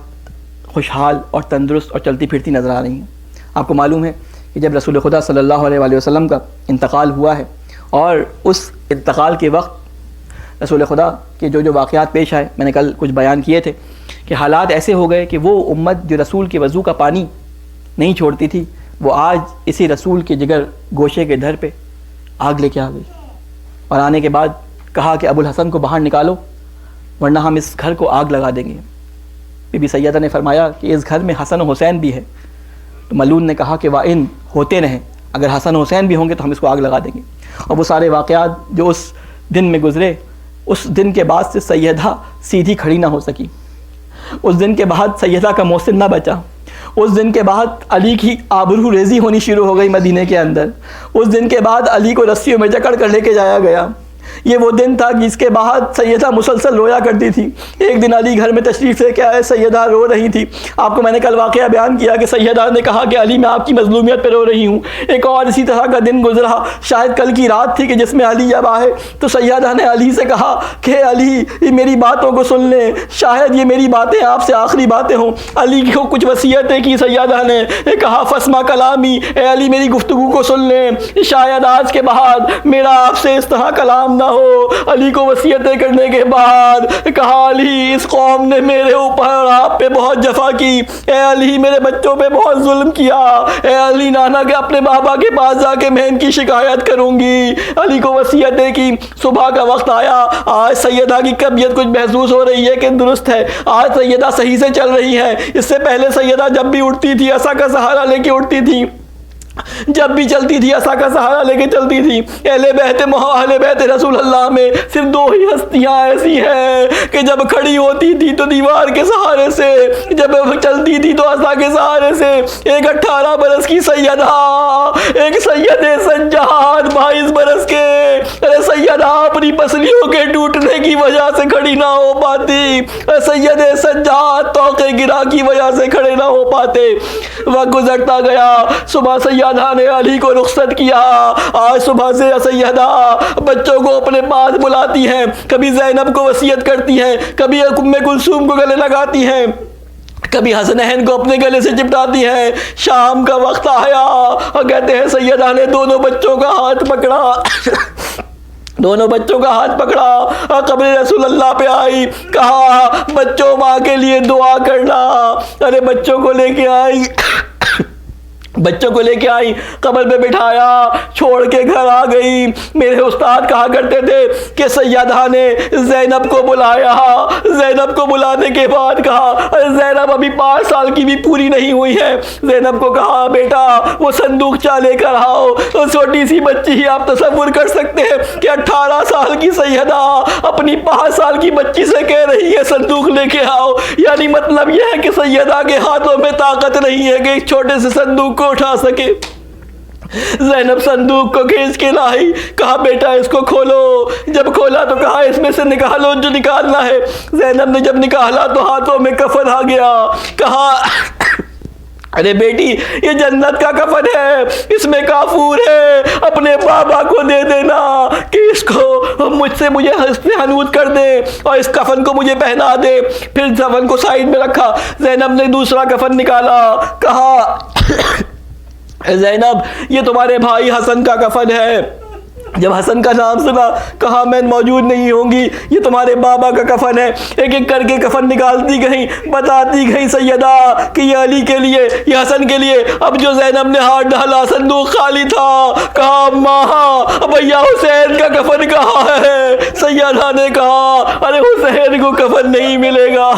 A: خوشحال اور تندرست اور چلتی پھرتی نظر آ رہی ہیں. آپ کو معلوم ہے کہ جب رسول خدا صلی اللہ علیہ وآلہ وسلم کا انتقال ہوا ہے اور اس انتقال کے وقت رسول خدا کے جو واقعات پیش آئے، میں نے کل کچھ بیان کیے تھے کہ حالات ایسے ہو گئے کہ وہ امت جو رسول کے وضو کا پانی نہیں چھوڑتی تھی، وہ آج اسی رسول کے جگر گوشے کے دھر پہ آگ لے کے آ گئی، اور آنے کے بعد کہا کہ ابو الحسن کو باہر نکالو ورنہ ہم اس گھر کو آگ لگا دیں گے. بی بی سیدہ نے فرمایا کہ اس گھر میں حسن و حسین بھی ہے. تو ملعون نے کہا کہ وَإِن ہوتے رہیں، اگر حسن و حسین بھی ہوں گے تو ہم اس کو آگ لگا دیں گے. اور وہ سارے واقعات جو اس دن میں گزرے، اس دن کے بعد سے سیدہ سیدھی کھڑی نہ ہو سکی. اس دن کے بعد سیدہ کا محسن نہ بچا. اس دن کے بعد علی کی آبرو ریزی ہونی شروع ہو گئی مدینے کے اندر. اس دن کے بعد علی کو رسیوں میں جکڑ کر لے کے جایا گیا. یہ وہ دن تھا جس کے بعد سیدہ مسلسل رویا کرتی تھی. ایک دن علی گھر میں تشریف لے کے آئے، سیدہ رو رہی تھی. آپ کو میں نے کل واقعہ بیان کیا کہ سیدہ نے کہا کہ علی میں آپ کی مظلومیت پہ رو رہی ہوں. ایک اور اسی طرح کا دن گزرا، شاید کل کی رات تھی کہ جس میں علی جب آئے تو سیدہ نے علی سے کہا کہ علی یہ میری باتوں کو سن لیں، شاید یہ میری باتیں آپ سے آخری باتیں ہوں. علی کو کچھ وصیتیں کی سیدہ نے، کہا فسمع کلامی، اے علی میری گفتگو کو سن لیں، شاید آج کے بعد میرا آپ سے اس طرح کلام نہ ہو. علی کو وصیتیں کرنے کے بعد کہا علی اس قوم نے میرے اوپر اور آپ پہ بہت جفا کی، اے علی میرے بچوں پہ بہت ظلم کیا، اے علی نانا کے اپنے بابا کے پاس جا کے میں ان کی شکایت کروں گی. علی کو وصیتیں کی. صبح کا وقت آیا، آج سیدہ کی طبیعت کچھ محسوس ہو رہی ہے کہ درست ہے، آج سیدہ صحیح سے چل رہی ہے. اس سے پہلے سیدہ جب بھی اٹھتی تھی عصا کا سہارا لے کے اٹھتی تھی، جب بھی چلتی تھی عصا کا سہارا لے کے چلتی تھی. اہل بیت رسول اللہ میں صرف دو ہی ہستیاں ایسی ہیں کہ جب کھڑی ہوتی تھی تو دیوار کے سہارے سے، جب چلتی تھی تو عصا کے سہارے سے. ایک 18 برس کی سیدہ، ایک سید سجاد 22 برس کے. ارے سیدہ اپنی پسلیوں کے ٹوٹنے کی وجہ سے کھڑی نہ ہو پاتی، سید سجاد توقع گرا کی وجہ سے کھڑے نہ ہو پاتے. وقت گزرتا گیا، صبح سیدہ نے علی کو رخصت کیا. آج صبح سے سیدہ بچوں کو اپنے پاس بلاتی ہیں، کبھی زینب کو وصیت کرتی ہیں، کبھی ام کلثوم کو گلے لگاتی ہیں، کبھی حسنین کو اپنے گلے سے چپٹاتی ہیں. شام کا وقت آیا اور کہتے ہیں سیدہ نے دونوں بچوں کا ہاتھ پکڑا، دونوں بچوں کا ہاتھ پکڑا، قبر رسول اللہ پہ آئی، کہا بچوں ماں کے لیے دعا کرنا. ارے بچوں کو لے کے آئی، بچوں کو لے کے آئی، قبر پہ بٹھایا، چھوڑ کے گھر آ گئی. میرے استاد کہا کرتے تھے کہ سیدہ نے زینب کو بلایا. زینب کو بلانے کے بعد کہا زینب ابھی 5 سال کی بھی پوری نہیں ہوئی ہے. زینب کو کہا بیٹا وہ صندوقچہ لے کر آؤ. چھوٹی سی بچی ہی آپ تصور کر سکتے ہیں کہ 18 سال کی سیدہ اپنی 5 سال کی بچی سے کہہ رہی ہے صندوق لے کے آؤ. یعنی مطلب یہ ہے کہ سیدہ کے ہاتھوں میں طاقت نہیں ہے کہ ایک چھوٹے سے صندوق کو اٹھا سکے. زینب صندوق کو کھینچ کے لائی، کہا بیٹا اس کو کھولو. جب کھولا تو کہا اس میں سے نکالو جو نکالنا ہے. زینب نے جب نکالا تو ہاتھوں میں کفن آ گیا. کہا ارے بیٹی یہ جنت کا کفن ہے، اس میں کافور ہے، اپنے بابا کو دے دینا کہ اس کو مجھے حنوط کر دے اور اس کفن کو مجھے پہنا دے. پھر کفن کو سائیڈ میں رکھا. زینب نے دوسرا کفن نکالا، کہا زینب یہ تمہارے بھائی حسن کا کفن ہے. جب حسن کا نام سنا کہا میں موجود نہیں ہوں گی، یہ تمہارے بابا کا کفن ہے. ایک ایک کر کے کفن نکالتی گئی، بتاتی گئی سیدہ کہ یہ علی کے لیے، یہ حسن کے لیے. اب جو زینب نے ہاتھ ڈالا صندوق خالی تھا. کہا اماں بھیا حسین کا کفن کہاں ہے؟ سیدہ نے کہا ارے حسین کو کفن نہیں ملے گا،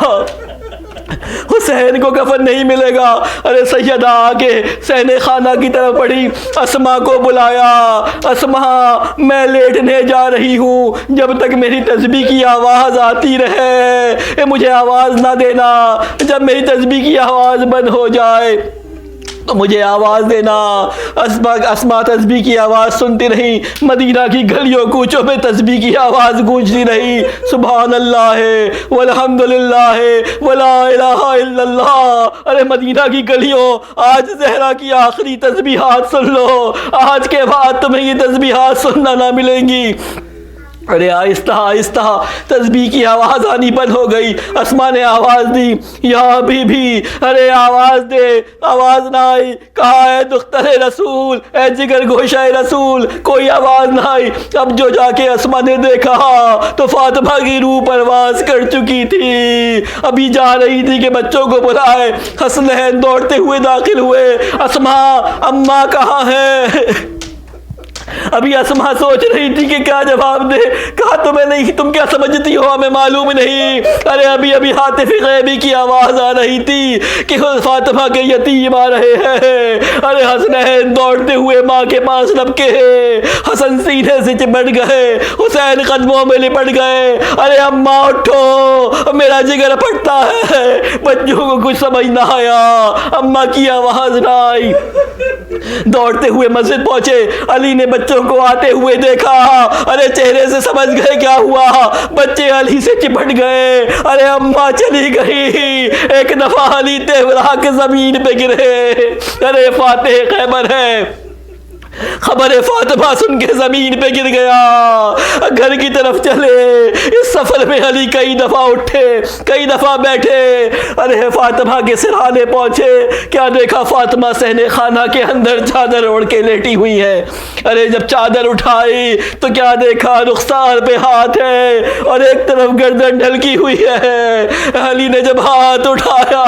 A: حسین کو کفن نہیں ملے گا. ارے سیدہ آگے صحن خانہ کی طرف پڑھی، اسما کو بلایا. اسما میں لیٹنے جا رہی ہوں، جب تک میری تسبیح کی آواز آتی رہے مجھے آواز نہ دینا. جب میری تسبیح کی آواز بند ہو جائے تو مجھے آواز دینا۔ اسما تسبیح کی آواز سنتی رہی، مدینہ کی گلیوں کوچوں میں تسبیح کی آواز گونجتی رہی، سبحان اللہ والحمد للہ ولا الہ الا اللہ۔ ارے مدینہ کی گلیوں، آج زہرا کی آخری تسبیحات سن لو، آج کے بعد تمہیں یہ تسبیحات سننا نہ ملیں گی۔ ارے آہستہ آہستہ تسبیح کی آواز آنی بند ہو گئی۔ اسما نے آواز دی، یا حبیبی، ارے آواز دے، آواز نہ آئی۔ کہا اے دختر رسول، اے جگر گوشہ رسول، کوئی آواز نہ آئی۔ اب جو جا کے اسما نے دیکھا تو فاطمہ کی روح پرواز کر چکی تھی، ابھی جا رہی تھی کہ بچوں کو بلائے۔ حسنین دوڑتے ہوئے داخل ہوئے، اسما اماں کہاں ہے؟ ابھی اسما سوچ رہی تھی کہ کیا جواب دے۔ کہا تمہیں نہیں، تم کیا سمجھتی ہو، ہمیں معلوم نہیں۔ ارے ابھی حاطف غیبی کی آواز آ رہی تھی کہ فاطمہ کے یتیم آ رہے ہیں۔ ارے حسنین دوڑتے ہوئے ماں کے پاس لپکے، حسن سینے سے چپٹ گئے، حسین قدموں میں لپٹ گئے۔ ارے اماں اٹھو، میرا جگر پھٹتا ہے۔ بچوں کو کچھ سمجھ نہ آیا، اماں کی آواز نہ آئی۔ دوڑتے ہوئے مسجد پہنچے، علی نے بچوں کو آتے ہوئے دیکھا۔ ارے چہرے سے سمجھ گئے کیا ہوا، بچے علی سے چپٹ گئے۔ ارے اماں چلی گئی، ایک دفعہ علی تیورا کے زمین پہ گرے۔ ارے فاتح خیبر ہے، خبر فاطمہ سن کے زمین پہ گر گیا۔ گھر کی طرف چلے، اس سفر میں علی کئی دفعہ اٹھے، کئی دفعہ بیٹھے۔ ارے فاطمہ کے سرحانے پہنچے، کیا دیکھا، فاطمہ صحن خانہ کے اندر چادر اوڑھ کے لیٹی ہوئی ہے۔ ارے جب چادر اٹھائی تو کیا دیکھا، رخسار پہ ہاتھ ہے اور ایک طرف گردن ڈھلکی ہوئی ہے۔ علی نے جب ہاتھ اٹھایا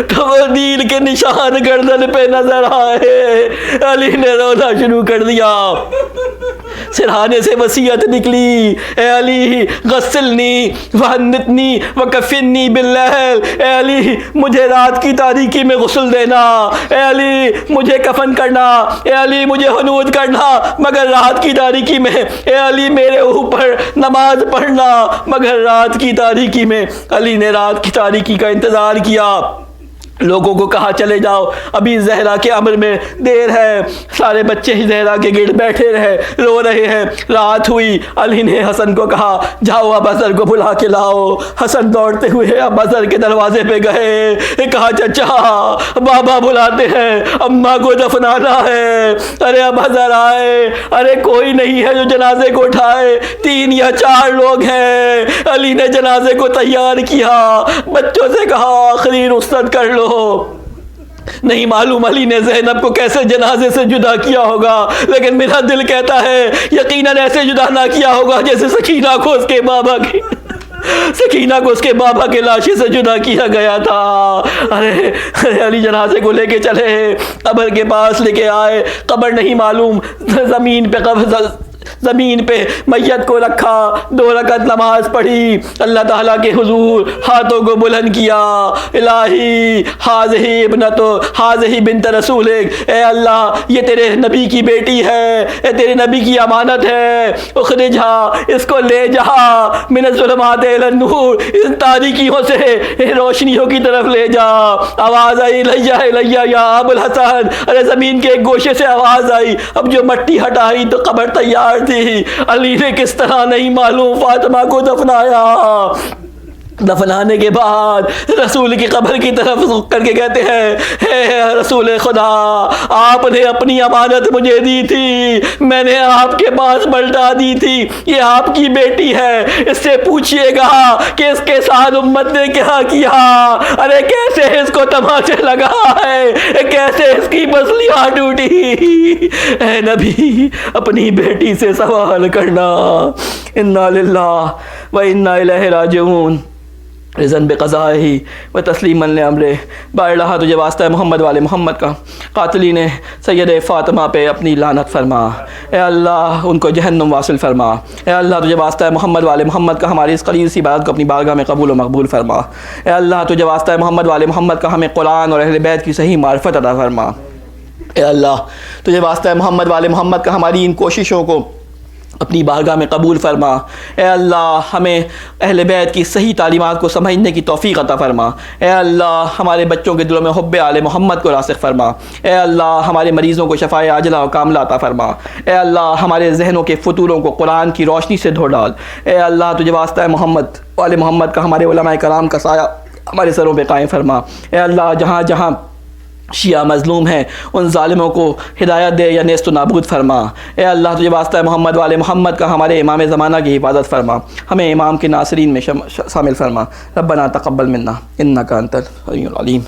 A: تو وہ نیل کے نشان گردن پہ نظر آئے۔ علی نے رونا شروع کر دیا۔ سرحانے سے وصیت نکلی، اے علی غسلنی وحنتنی وکفنی باللیل، اے علی مجھے رات کی تاریکی میں غسل دینا، اے علی مجھے کفن کرنا، اے علی مجھے حنوط کرنا مگر رات کی تاریکی میں، اے علی میرے اوپر نماز پڑھنا مگر رات کی تاریکی میں۔ علی نے رات کی تاریکی کا انتظار کیا، لوگوں کو کہا چلے جاؤ، ابھی زہرا کے امر میں دیر ہے۔ سارے بچے ہی زہرا کے گرد بیٹھے رہے، رو رہے ہیں۔ رات ہوئی، علی نے حسن کو کہا جاؤ ابا ذر کو بلا کے لاؤ۔ حسن دوڑتے ہوئے ابا ذر کے دروازے پہ گئے، کہا چچا بابا بلاتے ہیں، اماں کو دفنانا ہے۔ ارے ابا ذر آئے، ارے کوئی نہیں ہے جو جنازے کو اٹھائے، 3 یا 4 لوگ ہیں۔ علی نے جنازے کو تیار کیا، بچوں سے کہا آخری رخصت کر لو۔ نہیں معلوم علی نے زینب کو کیسے جنازے سے جدا کیا ہوگا، لیکن میرا دل کہتا ہے یقیناً ایسے جدا نہ کیا ہوگا جیسے سکینہ کو اس کے بابا کے لاشے سے جدا کیا گیا تھا۔ ارے علی جنازے کو لے کے چلے، قبر کے پاس لے کے آئے، قبر نہیں معلوم، زمین پہ میت کو رکھا، 2 رکعت نماز پڑھی، اللہ تعالیٰ کے حضور ہاتھوں کو بلند کیا، الہی ہاذہی بنت رسولک، اے اللہ یہ تیرے نبی کی بیٹی ہے، اے تیرے نبی کی امانت ہے، اخرجھا اس کو لے جا، من الظلمات الی النور ان تاریکیوں سے روشنیوں کی طرف لے جا۔ آواز آئی الیہ یا ابو الحسن، ارے زمین کے ایک گوشے سے آواز آئی، اب جو مٹی ہٹائی تو قبر تیار تھی۔ علی نے کس طرح نہیں معلوم فاطمہ کو دفنایا۔ دفنانے کے بعد رسول کی قبر کی طرف رخ کر کے کہتے ہیں اے رسول خدا، آپ نے اپنی امانت مجھے دی تھی، میں نے آپ کے پاس پلٹا دی تھی، یہ آپ کی بیٹی ہے، اس سے پوچھئے گا کہ اس کے ساتھ امت نے کیا کیا۔ ارے کیسے اس کو تماچے لگا ہے، کیسے اس کی پسلیاں ٹوٹی۔ اے نبی اپنی بیٹی سے سوال کرنا۔ انا للہ و انا الیہ راجعون، رضاً بقضائہ و تسلیما لامرہ۔ بارہا تجھے واسطہ ہے محمد والے محمد کا، قاتلین سید فاطمہ پہ اپنی لعنت فرما، اے اللہ ان کو جہنم واصل فرما۔ اے اللہ تجھے واسطہ ہے محمد والے محمد کا ہماری اس قلیل سی عبادت کو اپنی بارگاہ میں قبول و مقبول فرما۔ اے اللہ تجھے واسطہ ہے محمد والے محمد کا ہمیں قرآن اور اہل بیت کی صحیح معرفت عطا فرما۔ اے اللہ تجھے واسطہ ہے محمد والے محمد کا ہماری ان کوششوں کو اپنی بارگاہ میں قبول فرما۔ اے اللہ ہمیں اہل بیت کی صحیح تعلیمات کو سمجھنے کی توفیق عطا فرما۔ اے اللہ ہمارے بچوں کے دلوں میں حب آل محمد کو راسخ فرما۔ اے اللہ ہمارے مریضوں کو شفائے عاجلہ و کاملہ عطا فرما۔ اے اللہ ہمارے ذہنوں کے فتوروں کو قرآن کی روشنی سے دھو ڈال۔ اے اللہ تجھے واسطہ ہے محمد وآل محمد کا ہمارے علماء کرام کا سایہ ہمارے سروں پہ قائم فرما۔ اے اللہ جہاں جہاں شیعہ مظلوم ہیں ان ظالموں کو ہدایت دے یا نیست و نابود فرما۔ اے اللہ تجھے واسطہ ہے محمد وآل محمد کا ہمارے امام زمانہ کی حفاظت فرما، ہمیں امام کے ناصرین میں شامل فرما۔ ربنا تقبل منا انک انت السمیع العلیم۔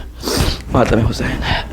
A: ماتم حسین۔